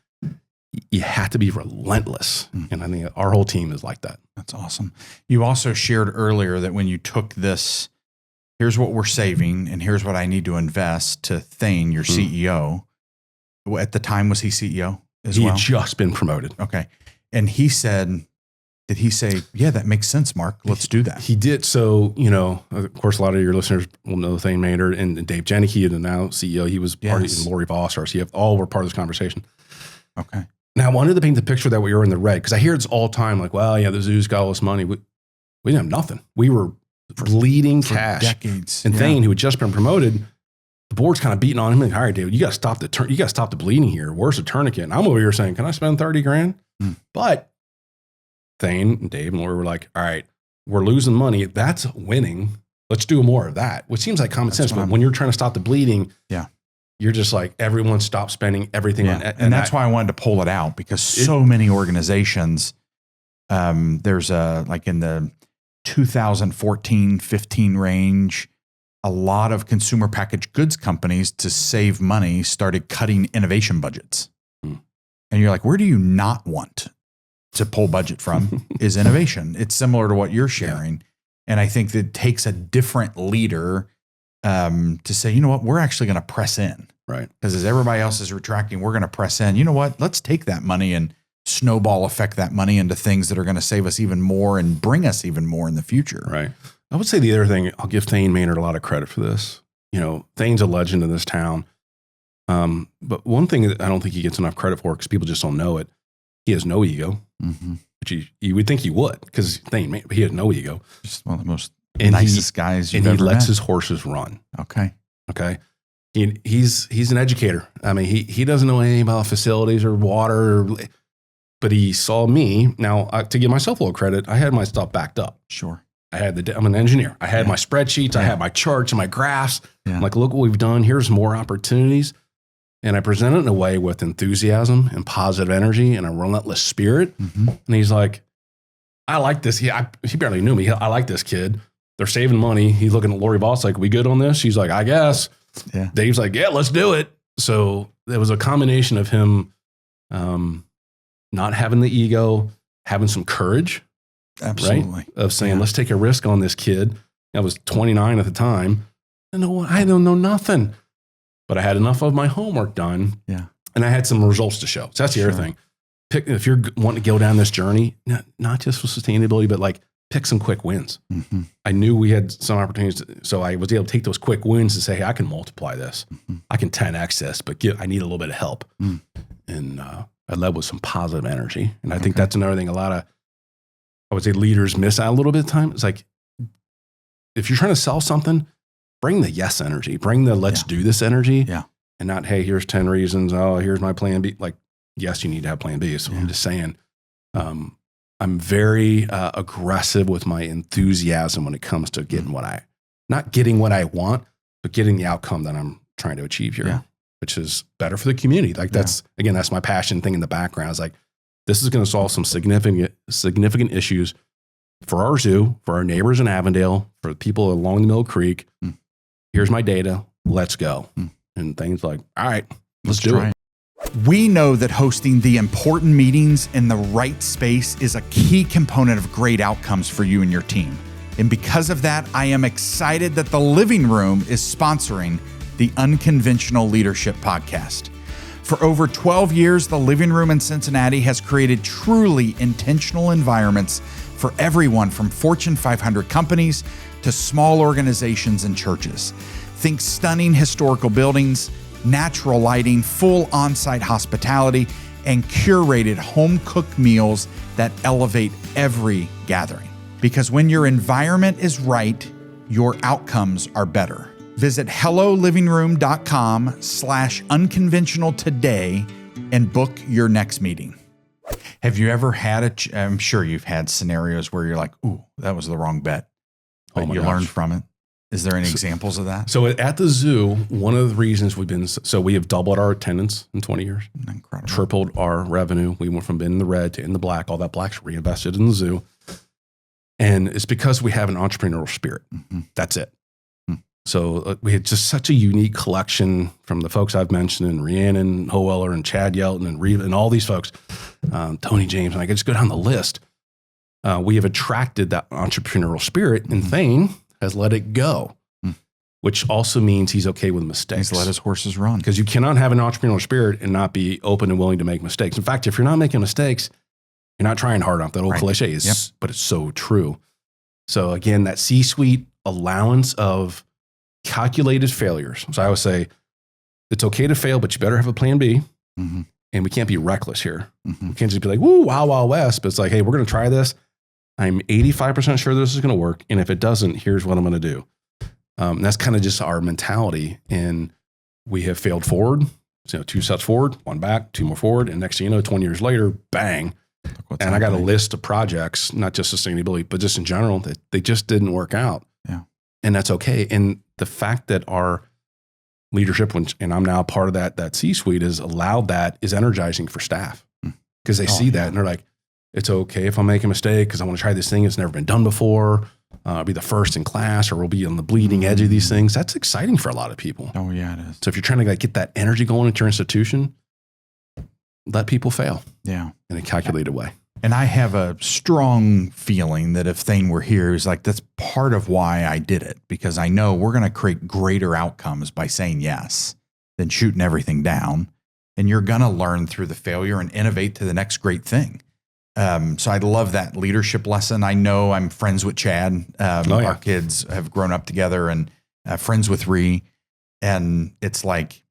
You have to be relentless. And I think our whole team is like that.
That's awesome. You also shared earlier that when you took this, here's what we're saving and here's what I need to invest, to Thane, your CEO. At the time, was he CEO as well?
He had just been promoted.
Okay. And he said, did he say, yeah, that makes sense, Mark, let's do that?
He did. So, of course, a lot of your listeners will know Thane Maynard and Dave Jenneke, the now CEO. He was part of it, and Lori Voss, our CFO, all were part of this conversation.
Okay.
Now, I wanted to paint the picture that we were in the red, because I hear it's all the time, like, well, yeah, the zoo's got all this money. We didn't have nothing. We were bleeding cash.
Decades.
And Thane, who had just been promoted, the board's kind of beating on him. Like, all right, David, you got to stop the bleeding here. Where's the tourniquet? And I'm over here saying, can I spend 30 grand? But Thane and Dave and Lori were like, all right, we're losing money. That's winning. Let's do more of that, which seems like common sense. But when you're trying to stop the bleeding, you're just like, everyone stop spending everything.
Yeah. And that's why I wanted to pull it out, because so many organizations, there's like in the 2014-15 range, a lot of consumer packaged goods companies, to save money, started cutting innovation budgets. And you're like, where do you not want to pull budget from is innovation. It's similar to what you're sharing. And I think that it takes a different leader to say, you know what, we're actually going to press in.
Right.
Because as everybody else is retracting, we're going to press in. You know what, let's take that money and snowball effect that money into things that are going to save us even more and bring us even more in the future.
Right. I would say the other thing, I'll give Thane Maynard a lot of credit for this. You know, Thane's a legend in this town. But one thing that I don't think he gets enough credit for, because people just don't know it, he has no ego, which you would think he would, because Thane, he has no ego.
Just one of the most nicest guys you've ever met.
And he lets his horses run.
Okay.
He's an educator. I mean, he doesn't know anything about facilities or water, but he saw me. Now, to give myself a little credit, I had my stuff backed up.
Sure.
I'm an engineer. I had my spreadsheets. I had my charts and my graphs. I'm like, look what we've done. Here's more opportunities. And I present it in a way with enthusiasm and positive energy and a relentless spirit. And he's like, I like this. He barely knew me. I like this kid. They're saving money. He's looking at Lori Boss like, we good on this? She's like, I guess.
Yeah.
Dave's like, yeah, let's do it. So there was a combination of him not having the ego, having some courage.
Absolutely.
Right? Of saying, let's take a risk on this kid. I was 29 at the time. I don't know nothing. But I had enough of my homework done.
Yeah.
And I had some results to show. So that's the other thing. If you're wanting to go down this journey, not just for sustainability, but like pick some quick wins. I knew we had some opportunities. So I was able to take those quick wins and say, hey, I can multiply this. I can 10x this, but I need a little bit of help. And I led with some positive energy. And I think that's another thing a lot of, I would say, leaders miss out a little bit of time. It's like, if you're trying to sell something, bring the yes energy, bring the let's do this energy. And not, hey, here's 10 reasons. Oh, here's my plan B. Like, yes, you need to have plan B. So I'm just saying, I'm very aggressive with my enthusiasm when it comes to getting not getting what I want, but getting the outcome that I'm trying to achieve here, which is better for the community. Like that's my passion thing in the background. It's like, this is going to solve some significant issues for our zoo, for our neighbors in Avondale, for the people along the Mill Creek. Here's my data. Let's go. And things like, all right, let's do it.
We know that hosting the important meetings in the right space is a key component of great outcomes for you and your team. And because of that, I am excited that the Living Room is sponsoring the Unconventional Leadership Podcast. For over 12 years, the Living Room in Cincinnati has created truly intentional environments for everyone from Fortune 500 companies to small organizations and churches. Think stunning historical buildings, natural lighting, full on-site hospitality, and curated home-cooked meals that elevate every gathering. Because when your environment is right, your outcomes are better. Visit hellolivingroom.com/unconventional today and book your next meeting. Have you ever had I'm sure you've had scenarios where you're like, ooh, that was the wrong bet, but you learned from it. Is there any examples of that?
So at the zoo, one of the reasons we have doubled our attendance in 20 years.
Incredible.
Tripled our revenue. We went from being in the red to in the black. All that black's reinvested in the zoo. And it's because we have an entrepreneurial spirit. That's it. So we had just such a unique collection from the folks I've mentioned, and Rhiannon Howeller and Chad Yelton and Reva and all these folks, Tony James, and I could just go down the list. We have attracted that entrepreneurial spirit, and Thane has let it go, which also means he's okay with mistakes.
He's let his horses run.
Because you cannot have an entrepreneurial spirit and not be open and willing to make mistakes. In fact, if you're not making mistakes, you're not trying hard enough. That old cliche is, but it's so true. So again, that C-suite allowance of calculated failures. So I always say, it's okay to fail, but you better have a plan B. And we can't be reckless here. We can't just be like, woo, wow, wow, west. But it's like, hey, we're going to try this. I'm 85% sure this is going to work. And if it doesn't, here's what I'm going to do. That's kind of just our mentality. And we have failed forward. So 2 steps forward, 1 back, 2 more forward. And next thing you know, 20 years later, bang. And I got a list of projects, not just sustainability, but just in general, that they just didn't work out.
Yeah.
And that's okay. And the fact that our leadership, and I'm now part of that C-suite, is allowed that is energizing for staff because they see that and they're like, it's okay if I make a mistake because I want to try this thing. It's never been done before. I'll be the first in class, or we'll be on the bleeding edge of these things. That's exciting for a lot of people.
Oh yeah, it is.
So if you're trying to get that energy going into your institution, let people fail.
Yeah.
In a calculated way.
And I have a strong feeling that if Thane were here, he's like, that's part of why I did it, because I know we're going to create greater outcomes by saying yes than shooting everything down. And you're going to learn through the failure and innovate to the next great thing. So I love that leadership lesson. I know I'm friends with Chad. Our kids have grown up together, and friends with Ree. And it's like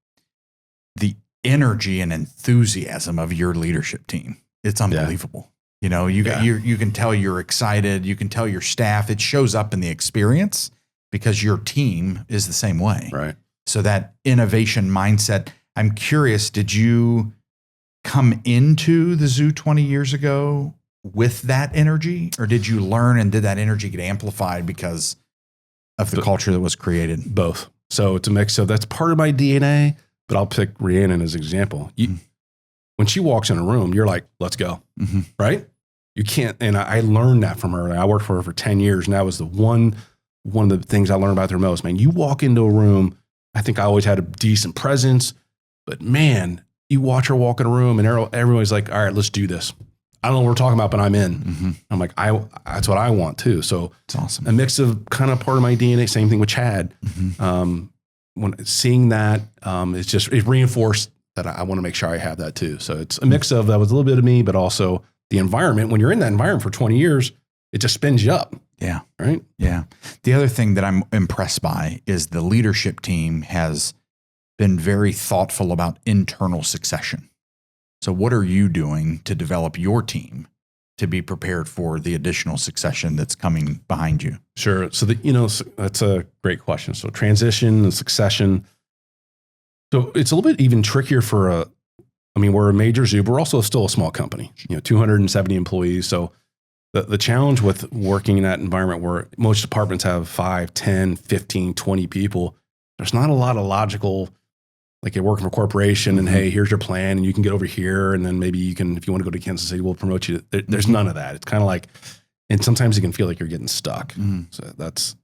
the energy and enthusiasm of your leadership team. It's unbelievable. You know, you can tell you're excited. You can tell your staff. It shows up in the experience because your team is the same way.
Right.
So that innovation mindset. I'm curious, did you come into the zoo 20 years ago with that energy, or did you learn and did that energy get amplified because of the culture that was created?
Both. So it's a mix. So that's part of my DNA, but I'll pick Rhiannon as an example. When she walks in a room, you're like, let's go. Right? You can't. And I learned that from her. I worked for her for 10 years. And that was one of the things I learned about her most, man. You walk into a room, I think I always had a decent presence, but man, you watch her walk in a room and everybody's like, all right, let's do this. I don't know what we're talking about, but I'm in. I'm like, that's what I want too. So
it's awesome.
A mix of kind of part of my DNA, same thing with Chad. When seeing that, it reinforced that I want to make sure I have that too. So it's a mix of, that was a little bit of me, but also the environment. When you're in that environment for 20 years, it just spins you up.
Yeah.
Right.
Yeah. The other thing that I'm impressed by is the leadership team has been very thoughtful about internal succession. So what are you doing to develop your team to be prepared for the additional succession that's coming behind you?
Sure. So that's a great question. So transition and succession. So it's a little bit even trickier we're a major zoo, but we're also still a small company, 270 employees. So the challenge with working in that environment where most departments have 5, 10, 15, 20 people, there's not a lot of logical, like you're working for a corporation and hey, here's your plan and you can get over here. And then maybe you can, if you want to go to Kansas City, we'll promote you. There's none of that. It's kind of like, and sometimes you can feel like you're getting stuck. So that's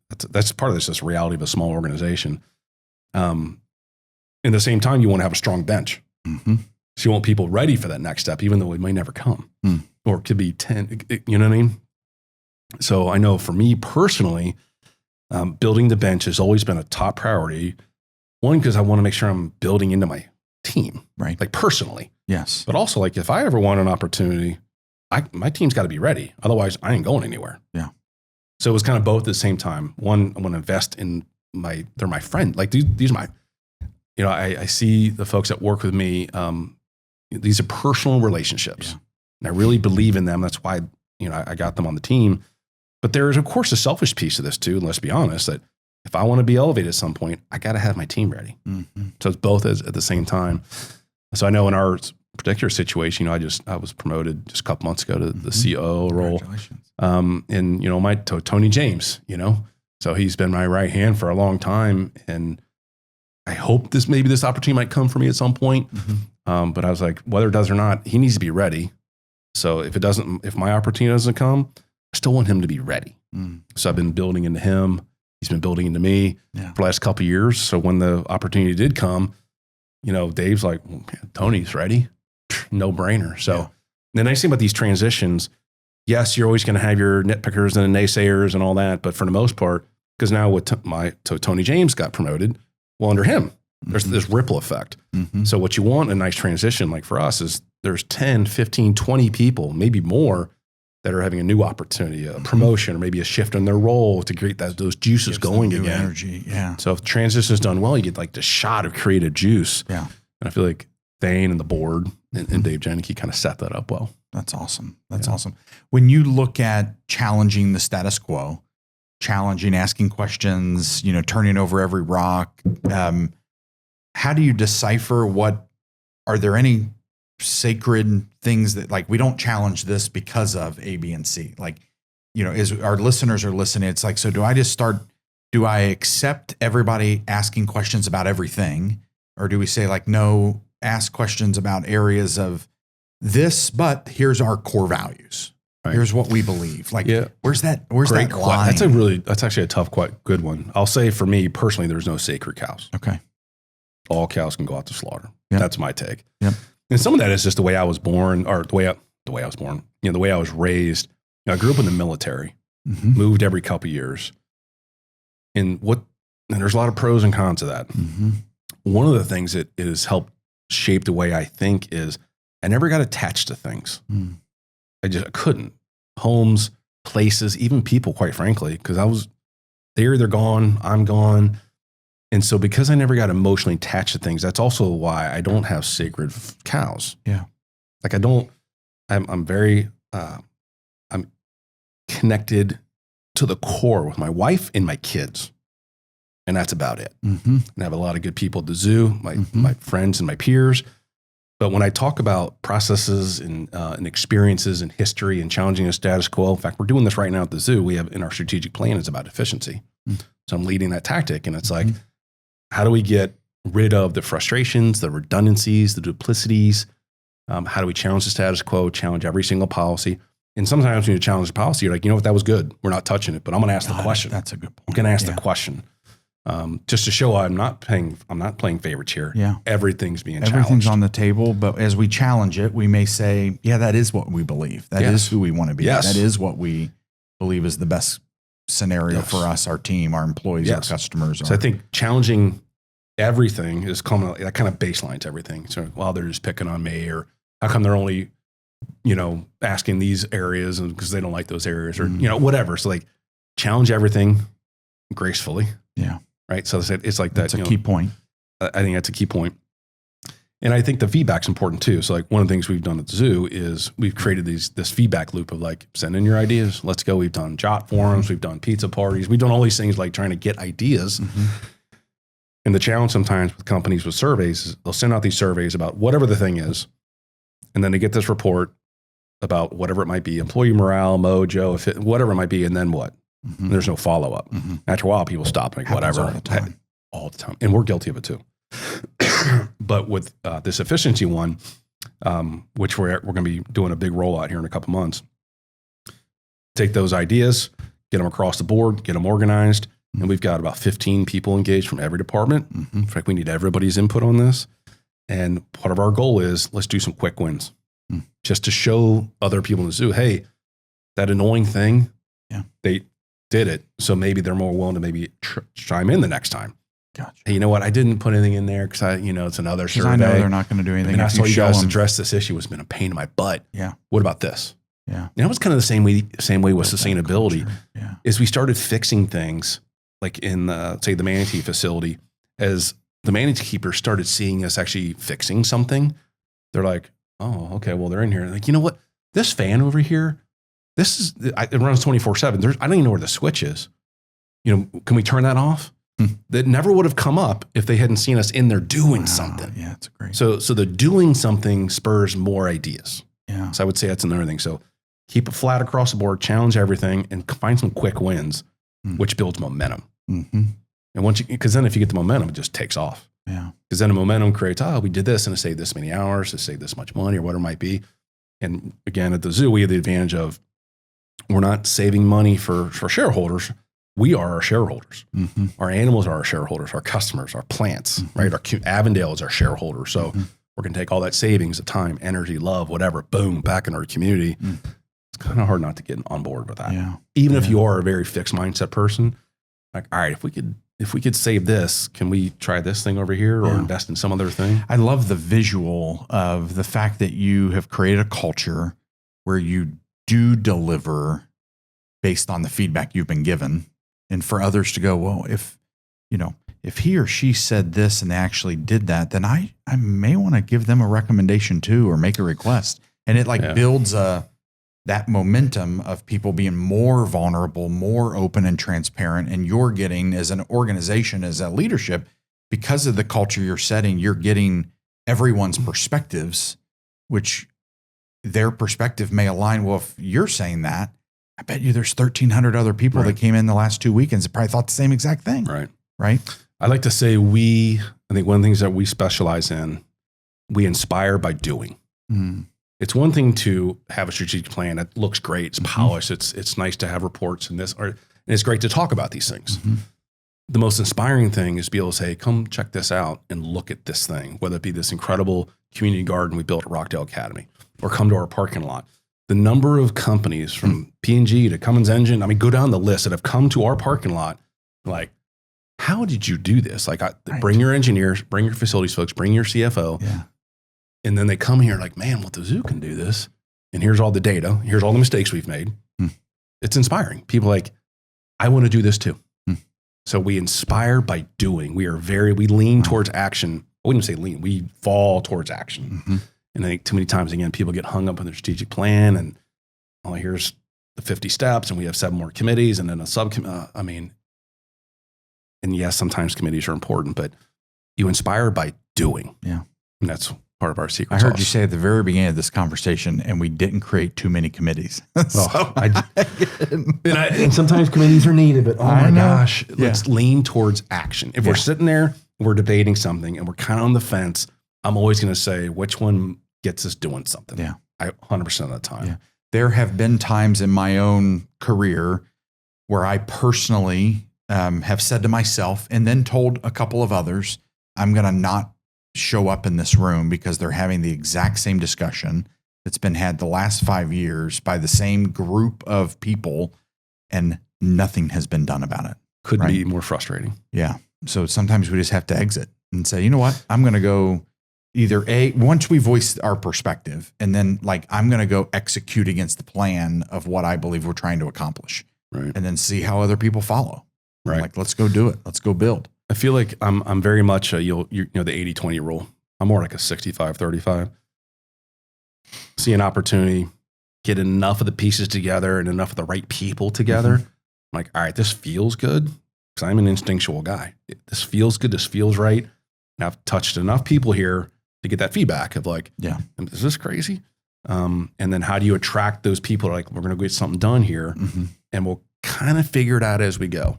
part of this, just reality of a small organization. In the same time, you want to have a strong bench. So you want people ready for that next step, even though it may never come or it could be 10, you know what I mean? So I know for me personally, building the bench has always been a top priority. One, because I want to make sure I'm building into my team,
right?
Like personally.
Yes.
But also like if I ever want an opportunity, my team's got to be ready. Otherwise I ain't going anywhere.
Yeah.
So it was kind of both at the same time. One, I want to invest in they're my friend. Like these are my, I see the folks that work with me. These are personal relationships and I really believe in them. That's why, I got them on the team, but there is of course a selfish piece of this too. And let's be honest that if I want to be elevated at some point, I got to have my team ready. So it's both at the same time. So I know in our particular situation, I was promoted just a couple months ago to the COO role. And Tony James, so he's been my right hand for a long time. And I hope this opportunity might come for me at some point. But I was like, whether it does or not, he needs to be ready. So if my opportunity doesn't come, I still want him to be ready. So I've been building into him. He's been building into me for the last couple of years. So when the opportunity did come, Dave's like, well, man, Tony's ready. No brainer. So the nice thing about these transitions, yes, you're always going to have your nitpickers and the naysayers and all that. But for the most part, because now with Tony James got promoted, well, under him, there's this ripple effect. So what you want in a nice transition, like for us, is there's 10, 15, 20 people, maybe more, that are having a new opportunity, a promotion, or maybe a shift in their role to create those juices going again.
Energy,
So if transition is done well, you get like the shot of creative juice.
Yeah.
And I feel like Thane and the board and Dave Jenick kind of set that up well.
That's awesome. That's awesome. When you look at challenging the status quo, asking questions, turning over every rock, how do you decipher are there any sacred things that like, we don't challenge this because of A, B, and C? Like, is our listeners are listening. It's like, so do I accept everybody asking questions about everything? Or do we say like, no, ask questions about areas of this, but here's our core values. Right. Here's what we believe. Like, where's that line?
That's actually a tough, quite good one. I'll say for me personally, there's no sacred cows.
Okay.
All cows can go out to slaughter.
Yep.
That's my take.
Yep.
And some of that is just the way I was born, or the way I was born, the way I was raised. I grew up in the military, moved every couple of years. And there's a lot of pros and cons of that.
Mm-hmm.
One of the things that has helped shape the way I think is I never got attached to things. I couldn't. Homes, places, even people, quite frankly, because they're gone, I'm gone. And so because I never got emotionally attached to things, that's also why I don't have sacred cows.
Yeah.
Like I'm very, I'm connected to the core with my wife and my kids. And that's about it.
Mm-hmm.
And I have a lot of good people at the zoo, my friends and my peers. But when I talk about processes and experiences and history and challenging the status quo, in fact, we're doing this right now at the zoo. We have in our strategic plan, it's about efficiency. So I'm leading that tactic. And it's like, how do we get rid of the frustrations, the redundancies, the duplicities? How do we challenge the status quo, challenge every single policy? And sometimes when you challenge the policy, you're like, you know what, that was good. We're not touching it, but I'm going to ask the question.
That's a good point.
I'm going to ask the question. Just to show I'm not playing favorites here.
Yeah.
Everything's being
Everything's
challenged.
on the table, but as we challenge it, we may say, yeah, that is what we believe. That is who we want to be.
Yes.
That is what we believe is the best scenario for us, our team, our employees, our customers.
So I think challenging everything is that kind of baselines everything. So, well, they're just picking on me, or how come they're only, asking these areas and because they don't like those areas, or, whatever. So like challenge everything gracefully.
Yeah.
Right. So it's like that.
That's a key point.
I think that's a key point. And I think the feedback's important too. So like one of the things we've done at the zoo is we've created this feedback loop of like, send in your ideas. Let's go. We've done jot forums. We've done pizza parties. We've done all these things like trying to get ideas. And the challenge sometimes with companies with surveys is they'll send out these surveys about whatever the thing is. And then they get this report about whatever it might be, employee morale, mojo, whatever it might be. And then what? There's no follow-up. After a while, people stop like, whatever. All the time. And we're guilty of it too. But with this efficiency one, which we're going to be doing a big rollout here in a couple months, take those ideas, get them across the board, get them organized. And we've got about 15 people engaged from every department. In fact, we need everybody's input on this. And part of our goal is let's do some quick wins just to show other people in the zoo, hey, that annoying thing, they did it. So maybe they're more willing to maybe chime in the next time.
Gotcha.
Hey, you know what? I didn't put anything in there because it's another survey.
I know they're not going to do anything.
And I saw you guys address this issue. It's been a pain in my butt.
Yeah.
What about this?
Yeah.
And it was kind of the same way with sustainability.
Yeah.
Is we started fixing things like in say the manatee facility, as the manatee keepers started seeing us actually fixing something. They're like, oh, okay, well, they're in here. Like, you know what? This fan over here, it runs 24/7. I don't even know where the switch is. Can we turn that off? That never would have come up if they hadn't seen us in there doing something.
Yeah, it's great.
So the doing something spurs more ideas.
Yeah.
So I would say that's another thing. So keep it flat across the board, challenge everything, and find some quick wins, which builds momentum. And because then if you get the momentum, it just takes off.
Yeah.
Because then the momentum creates, we did this and it saved this many hours, it saved this much money or whatever it might be. And again, at the zoo, we have the advantage of we're not saving money for shareholders. We are our shareholders. Our animals are our shareholders, our customers, our plants, right? Avondale is our shareholder. So we're going to take all that savings of time, energy, love, whatever, boom, back in our community. It's kind of hard not to get on board with that.
Yeah.
Even if you are a very fixed mindset person, like, all right, if we could save this, can we try this thing over here or invest in some other thing?
I love the visual of the fact that you have created a culture where you do deliver based on the feedback you've been given. And for others to go, well, if he or she said this and they actually did that, then I may want to give them a recommendation too, or make a request. And it builds that momentum of people being more vulnerable, more open and transparent. And you're getting, as an organization, as a leadership, because of the culture you're setting, you're getting everyone's perspectives, which their perspective may align. Well, if you're saying that, I bet you there's 1,300 other people that came in the last 2 weekends that probably thought the same exact thing. Right.
I like to say I think one of the things that we specialize in, we inspire by doing. It's one thing to have a strategic plan that looks great. It's polished. It's nice to have reports and it's great to talk about these things. The most inspiring thing is to be able to say, come check this out and look at this thing, whether it be this incredible community garden we built at Rockdale Academy or come to our parking lot. The number of companies from P&G to Cummins Engine, I mean, go down the list that have come to our parking lot, like, how did you do this? Like, bring your engineers, bring your facilities folks, bring your CFO.
Yeah.
And then they come here like, man, well, the zoo can do this. And here's all the data. Here's all the mistakes we've made. It's inspiring. People are like, I want to do this too. So we inspire by doing. We lean towards action. I wouldn't say lean. We fall towards action. And I think too many times, again, people get hung up on their strategic plan and, oh, here's the 50 steps and we have 7 more committees and then a subcommittee. And yes, sometimes committees are important, but you inspire by doing. Yeah. And that's part of our secret sauce.
I heard you say at the very beginning of this conversation, and we didn't create too many committees.
And sometimes committees are needed, but oh my gosh, let's lean towards action. If we're sitting there, we're debating something and we're kind of on the fence, I'm always going to say, which one gets us doing something? Yeah. 100% of the time. Yeah.
There have been times in my own career where I personally have said to myself and then told a couple of others, I'm going to not show up in this room because they're having the exact same discussion that's been had the last 5 years by the same group of people and nothing has been done about it.
Could be more frustrating.
Yeah. So sometimes we just have to exit and say, you know what? I'm going to go once we voice our perspective and then I'm going to go execute against the plan of what I believe we're trying to accomplish and then see how other people follow. Right. Let's go do it. Let's go build.
I feel like I'm very much the 80-20 rule. I'm more like a 65-35. See an opportunity, get enough of the pieces together and enough of the right people together. I'm like, all right, this feels good because I'm an instinctual guy. This feels good. This feels right. And I've touched enough people here to get that feedback of like, is this crazy? And then how do you attract those people? Like, we're going to get something done here and we'll kind of figure it out as we go.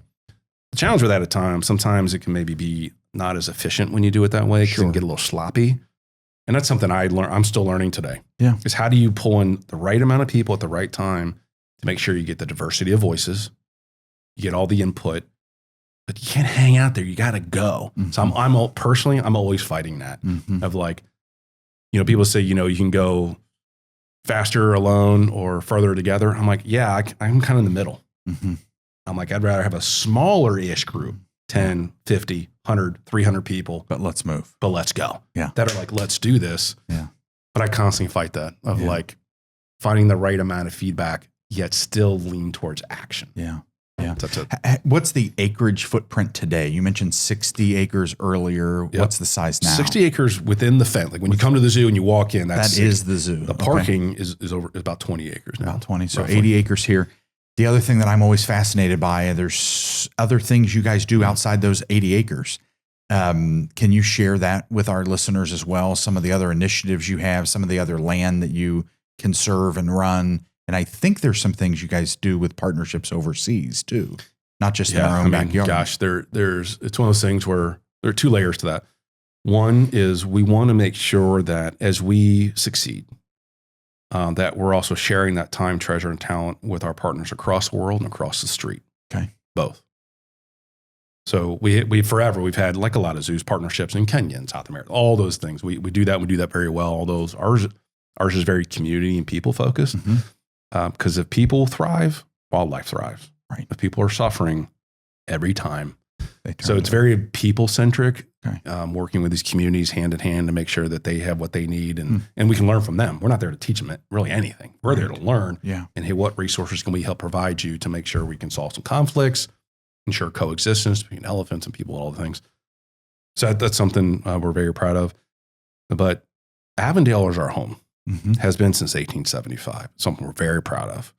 The challenge with that at times, sometimes it can maybe be not as efficient when you do it that way because it can get a little sloppy. And that's something I'm still learning today. Yeah. Is how do you pull in the right amount of people at the right time to make sure you get the diversity of voices, you get all the input, but you can't hang out there. You got to go. So I'm always fighting that of like, people say, you can go faster alone or further together. I'm like, yeah, I'm kind of in the middle. I'm like, I'd rather have a smaller-ish group, 10, 50, 100, 300 people.
But let's move.
But let's go.
Yeah.
That are like, let's do this. Yeah. But I constantly fight that of like finding the right amount of feedback, yet still lean towards action.
Yeah. Yeah. What's the acreage footprint today? You mentioned 60 acres earlier. Yep. What's the size now?
60 acres within the fence. Like when you come to the zoo and you walk in,
that is the zoo.
The parking is about 20 acres now.
About 20. So roughly. 80 acres here. The other thing that I'm always fascinated by, there's other things you guys do outside those 80 acres. Can you share that with our listeners as well? Some of the other initiatives you have, some of the other land that you can serve and run. And I think there's some things you guys do with partnerships overseas too, not just in our own backyard.
Gosh, it's one of those things where there are 2 layers to that. One is we want to make sure that as we succeed, that we're also sharing that time, treasure, and talent with our partners across the world and across the street.
Okay.
Both. So we've had like a lot of zoos partnerships in Kenya and South America, all those things. We do that. We do that very well. All those, ours is very community and people focused. Because if people thrive, wildlife thrives.
Right.
If people are suffering, every time. So it's very people centric, working with these communities hand in hand to make sure that they have what they need and we can learn from them. We're not there to teach them really anything. We're there to learn.
Yeah.
And hey, what resources can we help provide you to make sure we can solve some conflicts, ensure coexistence between elephants and people, all the things. So that's something we're very proud of. But Avondale is our home, has been since 1875, something we're very proud of.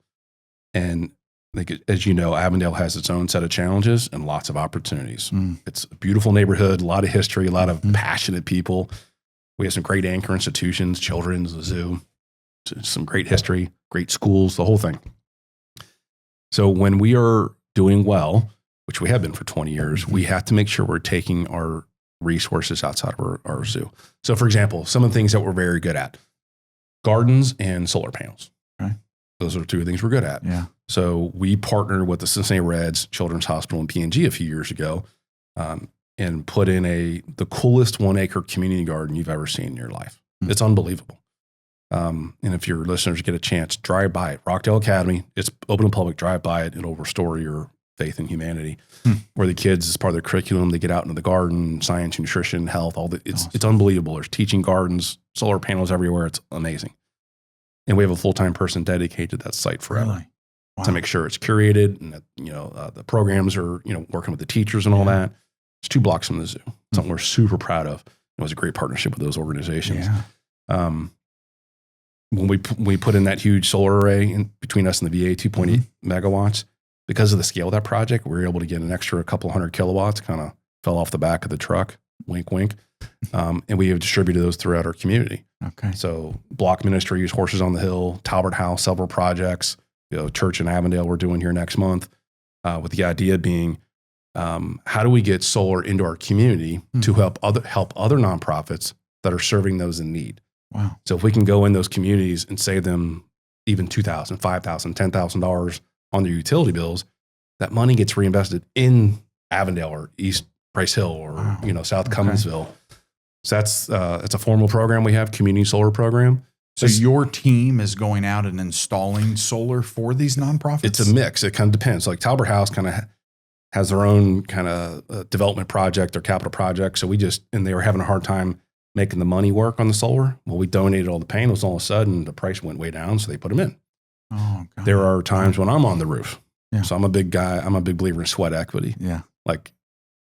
And I think, as you know, Avondale has its own set of challenges and lots of opportunities. It's a beautiful neighborhood, a lot of history, a lot of passionate people. We have some great anchor institutions, children's, the zoo, some great history, great schools, the whole thing. So when we are doing well, which we have been for 20 years, we have to make sure we're taking our resources outside of our zoo. So for example, some of the things that we're very good at, gardens and solar panels.
Okay.
Those are two things we're good at.
Yeah.
So we partnered with the Cincinnati Reds Children's Hospital and P&G a few years ago, and put in the coolest 1 acre community garden you've ever seen in your life. It's unbelievable. And if your listeners get a chance, drive by it. Rockdale Academy, it's open to public, drive by it. It'll restore your faith in humanity. Where the kids, as part of their curriculum, they get out into the garden, science, nutrition, health, it's unbelievable. There's teaching gardens, solar panels everywhere. It's amazing. And we have a full-time person dedicated to that site forever.
Really? Wow.
To make sure it's curated and that, the programs are, working with the teachers and all that. It's 2 blocks from the zoo. Something we're super proud of. It was a great partnership with those organizations.
Yeah.
When we put in that huge solar array in between us and the VA, 2.8 megawatts, because of the scale of that project, we were able to get an extra couple hundred kilowatts, kind of fell off the back of the truck, wink, wink. And we have distributed those throughout our community.
Okay.
So Block Ministries, Horses on the Hill, Talbot House, several projects, church in Avondale we're doing here next month, with the idea being, how do we get solar into our community to help other nonprofits that are serving those in need?
Wow.
So if we can go in those communities and save them even $2,000, $5,000, $10,000 on their utility bills, that money gets reinvested in Avondale or East Price Hill or South Cumminsville. So that's it's a formal program we have, community solar program.
So your team is going out and installing solar for these nonprofits?
It's a mix. It kind of depends. Like Talbot House kind of has their own kind of development project or capital project. So they were having a hard time making the money work on the solar. Well, we donated all the panels. All of a sudden, the price went way down, so they put them in.
Oh, God.
There are times when I'm on the roof.
Yeah.
So I'm a big guy. I'm a big believer in sweat equity.
Yeah.
Like,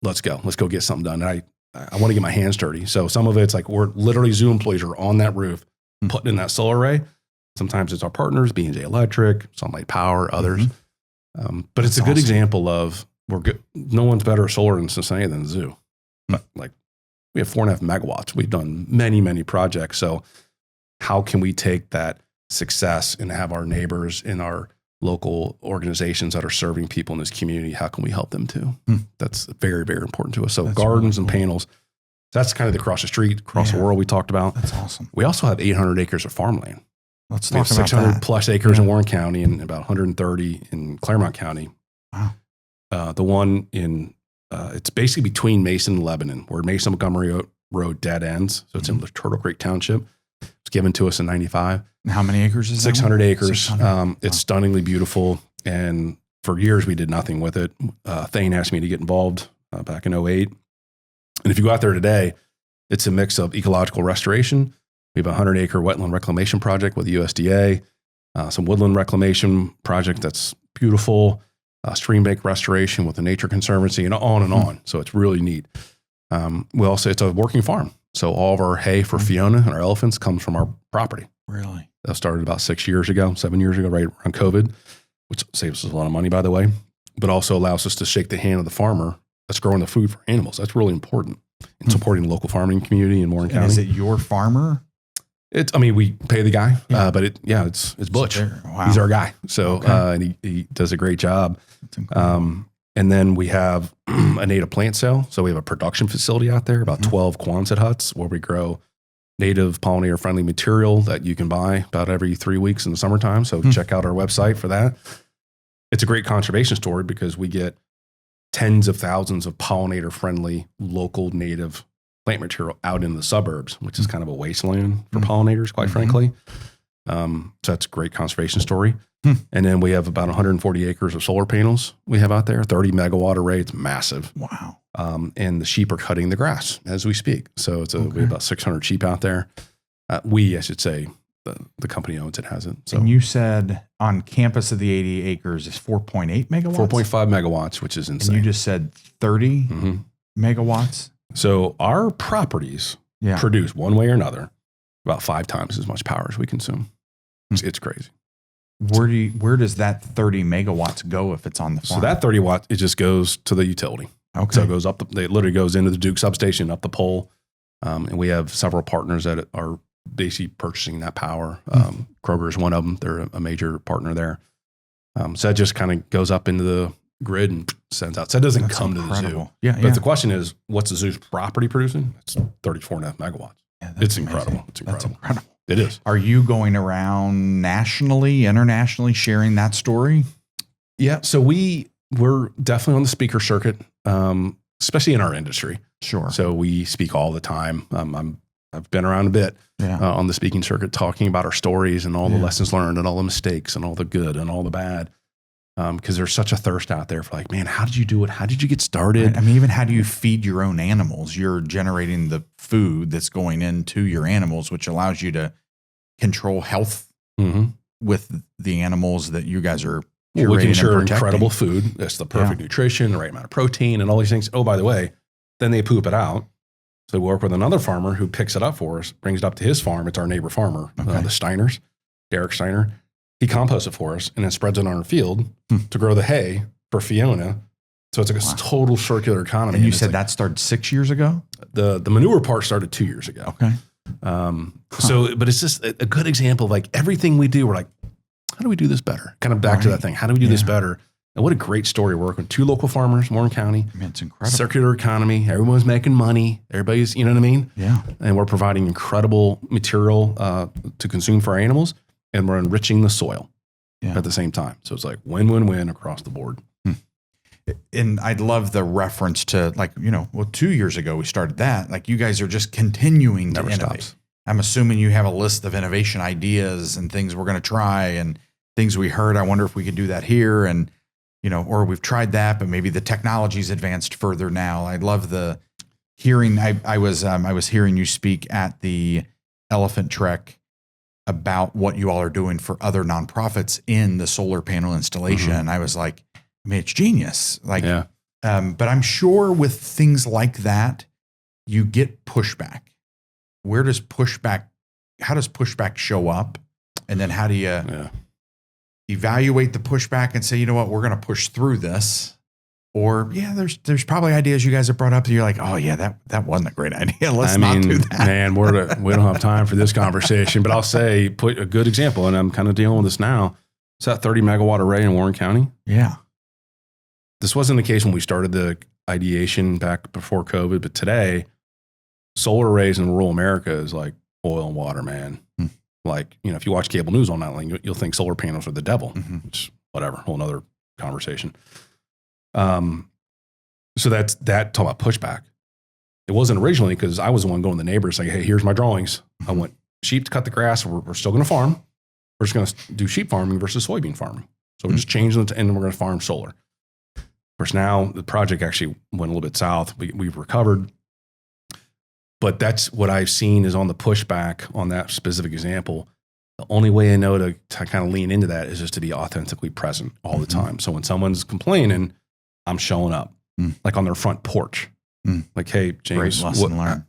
let's go get something done. And I want to get my hands dirty. So some of it's like we're literally zoo employees are on that roof putting in that solar array. Sometimes it's our partners, B&J Electric, Sunlight Power, others. But it's a good example of no one's better at solar in Cincinnati than the zoo. But like we have 4.5 megawatts. We've done many, many projects. So how can we take that success and have our neighbors in our local organizations that are serving people in this community, how can we help them too? That's very, very important to us. So that's gardens and panels, that's kind of the across the street, across the world we talked about.
That's awesome.
We also have 800 acres of farmland.
Let's
we
talk
have
about
600
that.
plus acres in Warren County and about 130 in Claremont County.
Wow.
The one in, it's basically between Mason and Lebanon, where Mason Montgomery Road dead ends. So it's in the Turtle Creek Township. It's given to us in 95.
And how many acres is that?
600 acres.
600.
It's stunningly beautiful. And for years, we did nothing with it. Thane asked me to get involved back in 2008. And if you go out there today, it's a mix of ecological restoration. We have a 100-acre wetland reclamation project with the USDA, some woodland reclamation project that's beautiful, stream bank restoration with the Nature Conservancy, and on and on. So it's really neat. It's a working farm. So all of our hay for Fiona and our elephants comes from our property.
Really?
That started about 7 years ago, right around COVID, which saves us a lot of money, by the way, but also allows us to shake the hand of the farmer that's growing the food for animals. That's really important in supporting the local farming community in Warren County.
Is it your farmer?
We pay the guy, but it's Butch.
Wow.
He's our guy. So, and he does a great job. And then we have a native plant sale. So we have a production facility out there, about 12 Quonset huts where we grow native pollinator friendly material that you can buy about every 3 weeks in the summertime. So check out our website for that. It's a great conservation story because we get tens of thousands of pollinator friendly local native plant material out in the suburbs, which is kind of a wasteland for pollinators, quite frankly. So that's a great conservation story. And then we have about 140 acres of solar panels we have out there, 30 megawatt array. It's massive.
Wow.
And the sheep are cutting the grass as we speak. So we have about 600 sheep out there. I should say, the company owns it, has it. So,
and you said on campus of the 80 acres is 4.8 megawatts?
4.5 megawatts, which is insane.
And you just said 30 megawatts?
So our properties produce one way or another about 5 times as much power as we consume. It's crazy.
Where does that 30 megawatts go if it's on the farm?
So that 30 watt, it just goes to the utility.
Okay.
So it goes up, it literally goes into the Duke substation, up the pole. And we have several partners that are basically purchasing that power. Kroger is one of them. They're a major partner there. So that just kind of goes up into the grid and sends out. So it doesn't
That's
come
incredible.
to the zoo.
Yeah.
But the question is, what's the zoo's property producing? It's 34.5 megawatts.
Yeah,
It's
amazing.
incredible. It's incredible.
That's incredible.
It is.
Are you going around nationally, internationally sharing that story?
Yeah. So we're definitely on the speaker circuit, especially in our industry.
Sure.
So we speak all the time. I've been around a bit on the speaking circuit, talking about our stories and all the lessons learned and all the mistakes and all the good and all the bad. Because there's such a thirst out there for like, man, how did you do it? How did you get started?
Right. I mean, even how do you feed your own animals? You're generating the food that's going into your animals, which allows you to control health with the animals that you guys are curating.
We can ensure
and protecting.
incredible food. That's the perfect nutrition, the right amount of protein and all these things. Oh, by the way, then they poop it out. So we work with another farmer who picks it up for us, brings it up to his farm. It's our neighbor farmer, the Steiners, Derek Steiner. He composts it for us and then spreads it on our field to grow the hay for Fiona. So it's like a total circular economy.
And you said that started 6 years ago?
The manure part started 2 years ago.
Okay.
So, but it's just a good example of like everything we do. We're like, how do we do this better? Kind of back to that thing. How do we do this better? And what a great story. We're working with 2 local farmers, Warren County.
I mean, it's incredible.
Circular economy. Everyone's making money. Everybody's, you know what I mean?
Yeah.
And we're providing incredible material to consume for our animals, and we're enriching the soil at the same time. So it's like win-win-win across the board.
And I'd love the reference to 2 years ago we started that. Like you guys are just continuing to innovate.
Stops.
I'm assuming you have a list of innovation ideas and things we're going to try and things we heard. I wonder if we could do that here and, or we've tried that, but maybe the technology's advanced further now. I'd love the hearing. I was hearing you speak at the Elephant Trek about what you all are doing for other nonprofits in the solar panel installation. I was like, I mean, it's genius. But I'm sure with things like that, you get pushback. How does pushback show up? And then how do you evaluate the pushback and say, you know what, we're going to push through this? Or there's probably ideas you guys have brought up that you're like, oh yeah, that wasn't a great idea. Let's not do that.
Man, we don't have time for this conversation, but I'll say, put a good example, and I'm kind of dealing with this now. It's that 30 megawatt array in Warren County.
Yeah.
This wasn't the case when we started the ideation back before COVID, but today, solar arrays in rural America is like oil and water, man. Like, if you watch cable news all night long, you'll think solar panels are the devil. Which, whatever, whole nother conversation. So that's that, talk about pushback. It wasn't originally because I was the one going to the neighbors saying, hey, here's my drawings. I want sheep to cut the grass. We're still going to farm. We're just going to do sheep farming versus soybean farming. So we're just changing it and we're going to farm solar. Of course, now the project actually went a little bit south. We've recovered. But that's what I've seen is on the pushback on that specific example. The only way I know to kind of lean into that is just to be authentically present all the time. So when someone's complaining, I'm showing up like on their front porch. Like, hey, James,
great lesson learned.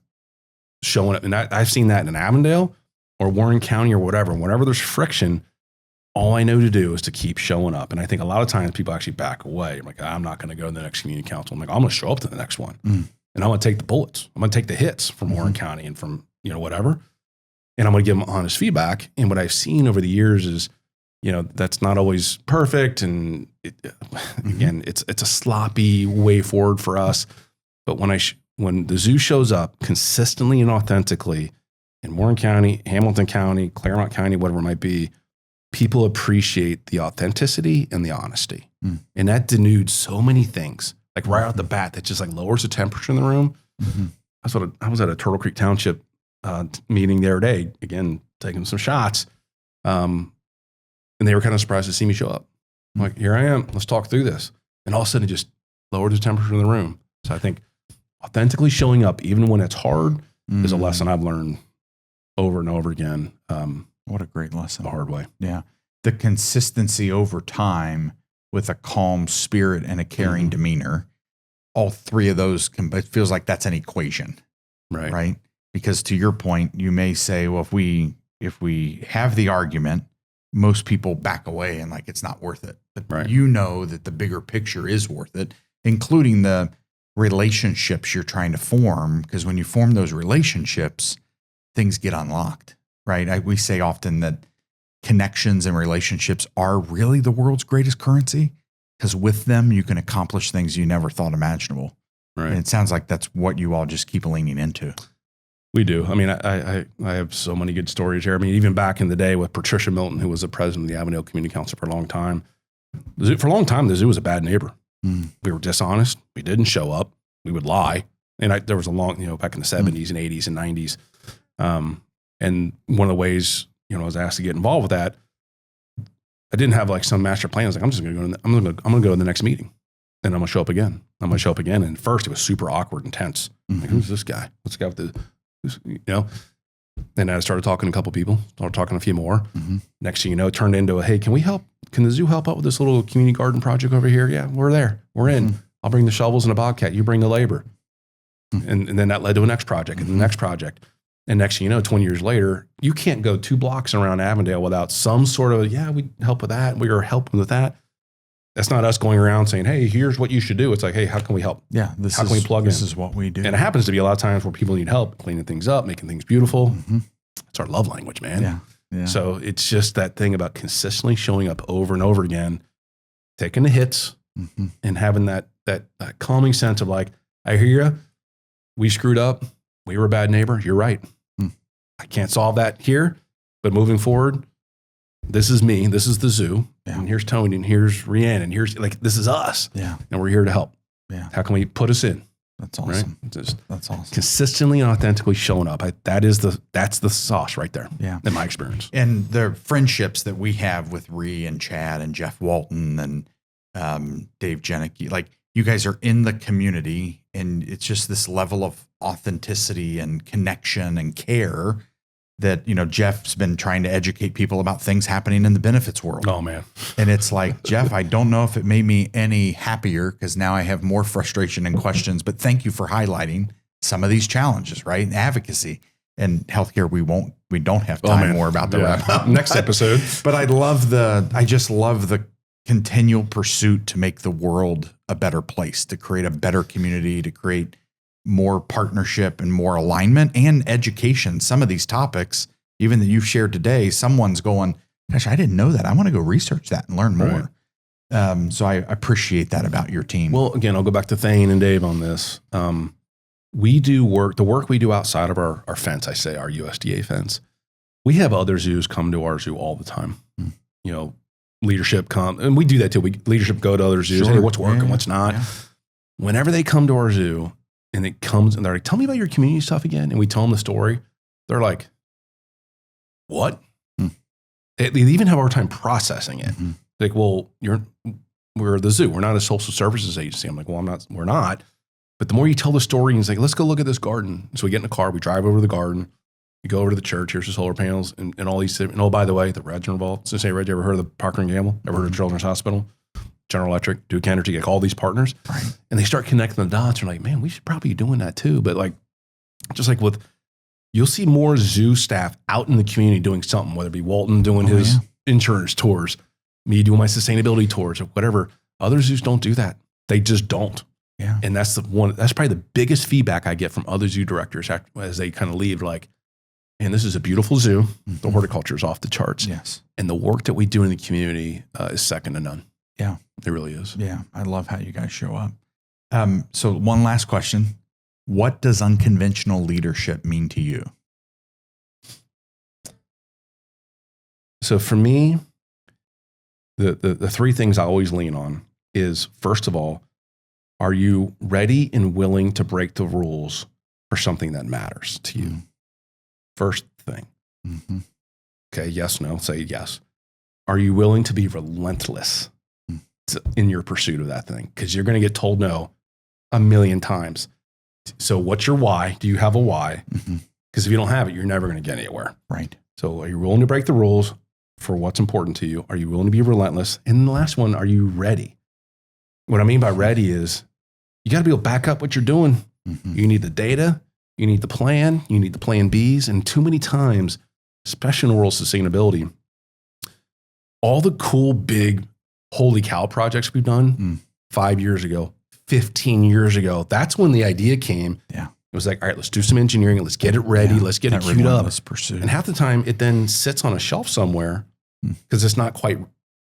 Showing up. And I've seen that in Avondale or Warren County or whatever. Whenever there's friction, all I know to do is to keep showing up. And I think a lot of times people actually back away. I'm like, I'm not going to go to the next community council. I'm like, I'm going to show up to the next one. And I'm going to take the bullets. I'm going to take the hits from Warren County and from, whatever. And I'm going to give them honest feedback. And what I've seen over the years is, that's not always perfect. And again, it's a sloppy way forward for us. But when the zoo shows up consistently and authentically in Warren County, Hamilton County, Claremont County, whatever it might be, people appreciate the authenticity and the honesty. And that denudes so many things. Like right out the bat, that just like lowers the temperature in the room. I was at a Turtle Creek Township meeting the other day, again, taking some shots. And they were kind of surprised to see me show up. I'm like, here I am, let's talk through this. And all of a sudden it just lowered the temperature in the room. So I think authentically showing up, even when it's hard, is a lesson I've learned over and over again.
What a great lesson.
The hard way.
Yeah. The consistency over time with a calm spirit and a caring demeanor. All three of those, it feels like that's an equation. Right. Because to your point, you may say, well, if we have the argument most people back away and like, it's not worth it. But
Right.
you know that the bigger picture is worth it, including the relationships you're trying to form. Because when you form those relationships, things get unlocked, right? We say often that connections and relationships are really the world's greatest currency, because with them, you can accomplish things you never thought imaginable.
Right.
And it sounds like that's what you all just keep leaning into.
We do. I mean, I have so many good stories here. I mean, even back in the day with Patricia Milton, who was the president of the Avondale Community Council for a long time. For a long time, the zoo was a bad neighbor. We were dishonest. We didn't show up. We would lie. And there was a long, back in the 70s and 80s and 90s. And one of the ways, I was asked to get involved with that, I didn't have like some master plan. I was like, I'm going to go to the next meeting, and I'm going to show up again. I'm going to show up again. And first it was super awkward and tense. Like, who's this guy? What's the guy with and I started talking to a couple people, started talking to a few more. Next thing you know, it turned into hey, can we help? Can the zoo help out with this little community garden project over here? Yeah, we're there. We're in. I'll bring the shovels and a bobcat. You bring the labor. And then that led to a next project and the next project. And next thing you know, 20 years later, you can't go 2 blocks around Avondale without some sort of, we help with that. We are helping with that. That's not us going around saying, hey, here's what you should do. It's like, hey, how can we help?
Yeah. How can we plug in? This is what we do.
And it happens to be a lot of times where people need help cleaning things up, making things beautiful. It's our love language, man.
Yeah.
So it's just that thing about consistently showing up over and over again, taking the hits and having that calming sense of like, I hear you. We screwed up. We were a bad neighbor. You're right. I can't solve that here, but moving forward, this is me. This is the zoo. And here's Tony and here's Rhiannon and here's this is us.
Yeah.
And we're here to help.
Yeah.
How can we put us in?
That's awesome.
Right?
That's awesome.
Consistently and authentically showing up. That's the sauce right there.
Yeah.
In my experience.
And the friendships that we have with Rhea and Chad and Jeff Walton and Dave Jenick, like you guys are in the community, and it's just this level of authenticity and connection and care that, Jeff's been trying to educate people about things happening in the benefits world.
Oh man.
And it's like, Jeff, I don't know if it made me any happier because now I have more frustration and questions, but thank you for highlighting some of these challenges, right? Advocacy and healthcare. We don't have time more about the wrap up
next episode,
but I just love the continual pursuit to make the world a better place, to create a better community, to create more partnership and more alignment and education. Some of these topics, even that you've shared today, someone's going, gosh, I didn't know that. I want to go research that and learn more. Right. So I appreciate that about your team.
Well, again, I'll go back to Thane and Dave on this. We do the work we do outside of our fence, our USDA fence. We have other zoos come to our zoo all the time. Leadership come, and we do that too. Leadership go to other zoos. Sure. Hey, what's working, what's not. Yeah. Whenever they come to our zoo and it comes and they're like, tell me about your community stuff again. And we tell them the story. They're like, what? They even have a hard time processing it. Like, well, we're the zoo. We're not a social services agency. I'm like, well, we're not. But the more you tell the story, and it's like, let's go look at this garden. So we get in a car, we drive over to the garden. You go over to the church, here's the solar panels and all these, and oh, by the way, the Reds are involved. Cincinnati Reds, you ever heard of the Procter & Gamble? Ever heard of Children's Hospital? General Electric, Duke Energy, like all these partners.
Right.
And they start connecting the dots. You're like, man, we should probably be doing that too. But like, just like you'll see more zoo staff out in the community doing something, whether it be Walton doing his insurance tours, me doing my sustainability tours or whatever. Other zoos don't do that. They just don't.
Yeah.
And that's probably the biggest feedback I get from other zoo directors as they kind of leave, like, and this is a beautiful zoo. The horticulture is off the charts.
Yes. And
the work that we do in the community is second to none.
Yeah.
It really is.
Yeah. I love how you guys show up. So one last question. What does unconventional leadership mean to you?
So for me, the 3 things I always lean on is, first of all, are you ready and willing to break the rules for something that matters to you? First thing. Okay, yes, no, say yes. Are you willing to be relentless in your pursuit of that thing? Because you're going to get told no a million times. So what's your why? Do you have a why? Because if you don't have it, you're never going to get anywhere.
Right.
So are you willing to break the rules for what's important to you? Are you willing to be relentless? And the last one, are you ready? What I mean by ready is you got to be able to back up what you're doing. You need the data. You need the plan. You need the plan Bs. And too many times, especially in the world of sustainability, all the cool, big, holy cow projects we've done 5 years ago, 15 years ago, that's when the idea came.
Yeah.
It was like, all right, let's do some engineering. Let's get it ready. Let's get it queued up.
Pursuit.
And half the time it then sits on a shelf somewhere because it's not quite,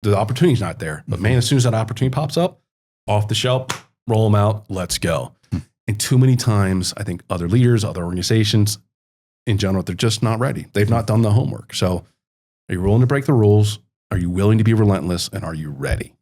the opportunity's not there. But man, as soon as that opportunity pops up, off the shelf, roll them out, let's go. And too many times, I think other leaders, other organizations in general, they're just not ready. They've not done the homework. So are you willing to break the rules? Are you willing to be relentless? And are you ready?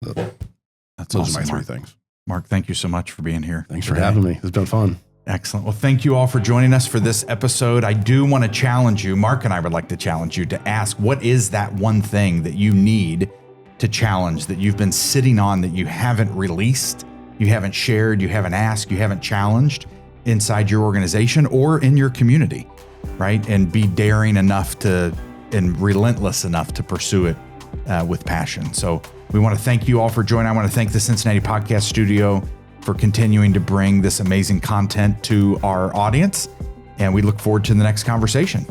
That's
Those
awesome,
are my three
Mark.
things.
Mark, thank you so much for being here.
Thanks for having me. It's been fun.
Excellent. Well, thank you all for joining us for this episode. I do want to challenge you. Mark and I would like to challenge you to ask, what is that one thing that you need to challenge, that you've been sitting on, that you haven't released, you haven't shared, you haven't asked, you haven't challenged inside your organization or in your community, right? And be daring enough and relentless enough to pursue it with passion. So we want to thank you all for joining. I want to thank the Cincinnati Podcast Studio for continuing to bring this amazing content to our audience. And we look forward to the next conversation.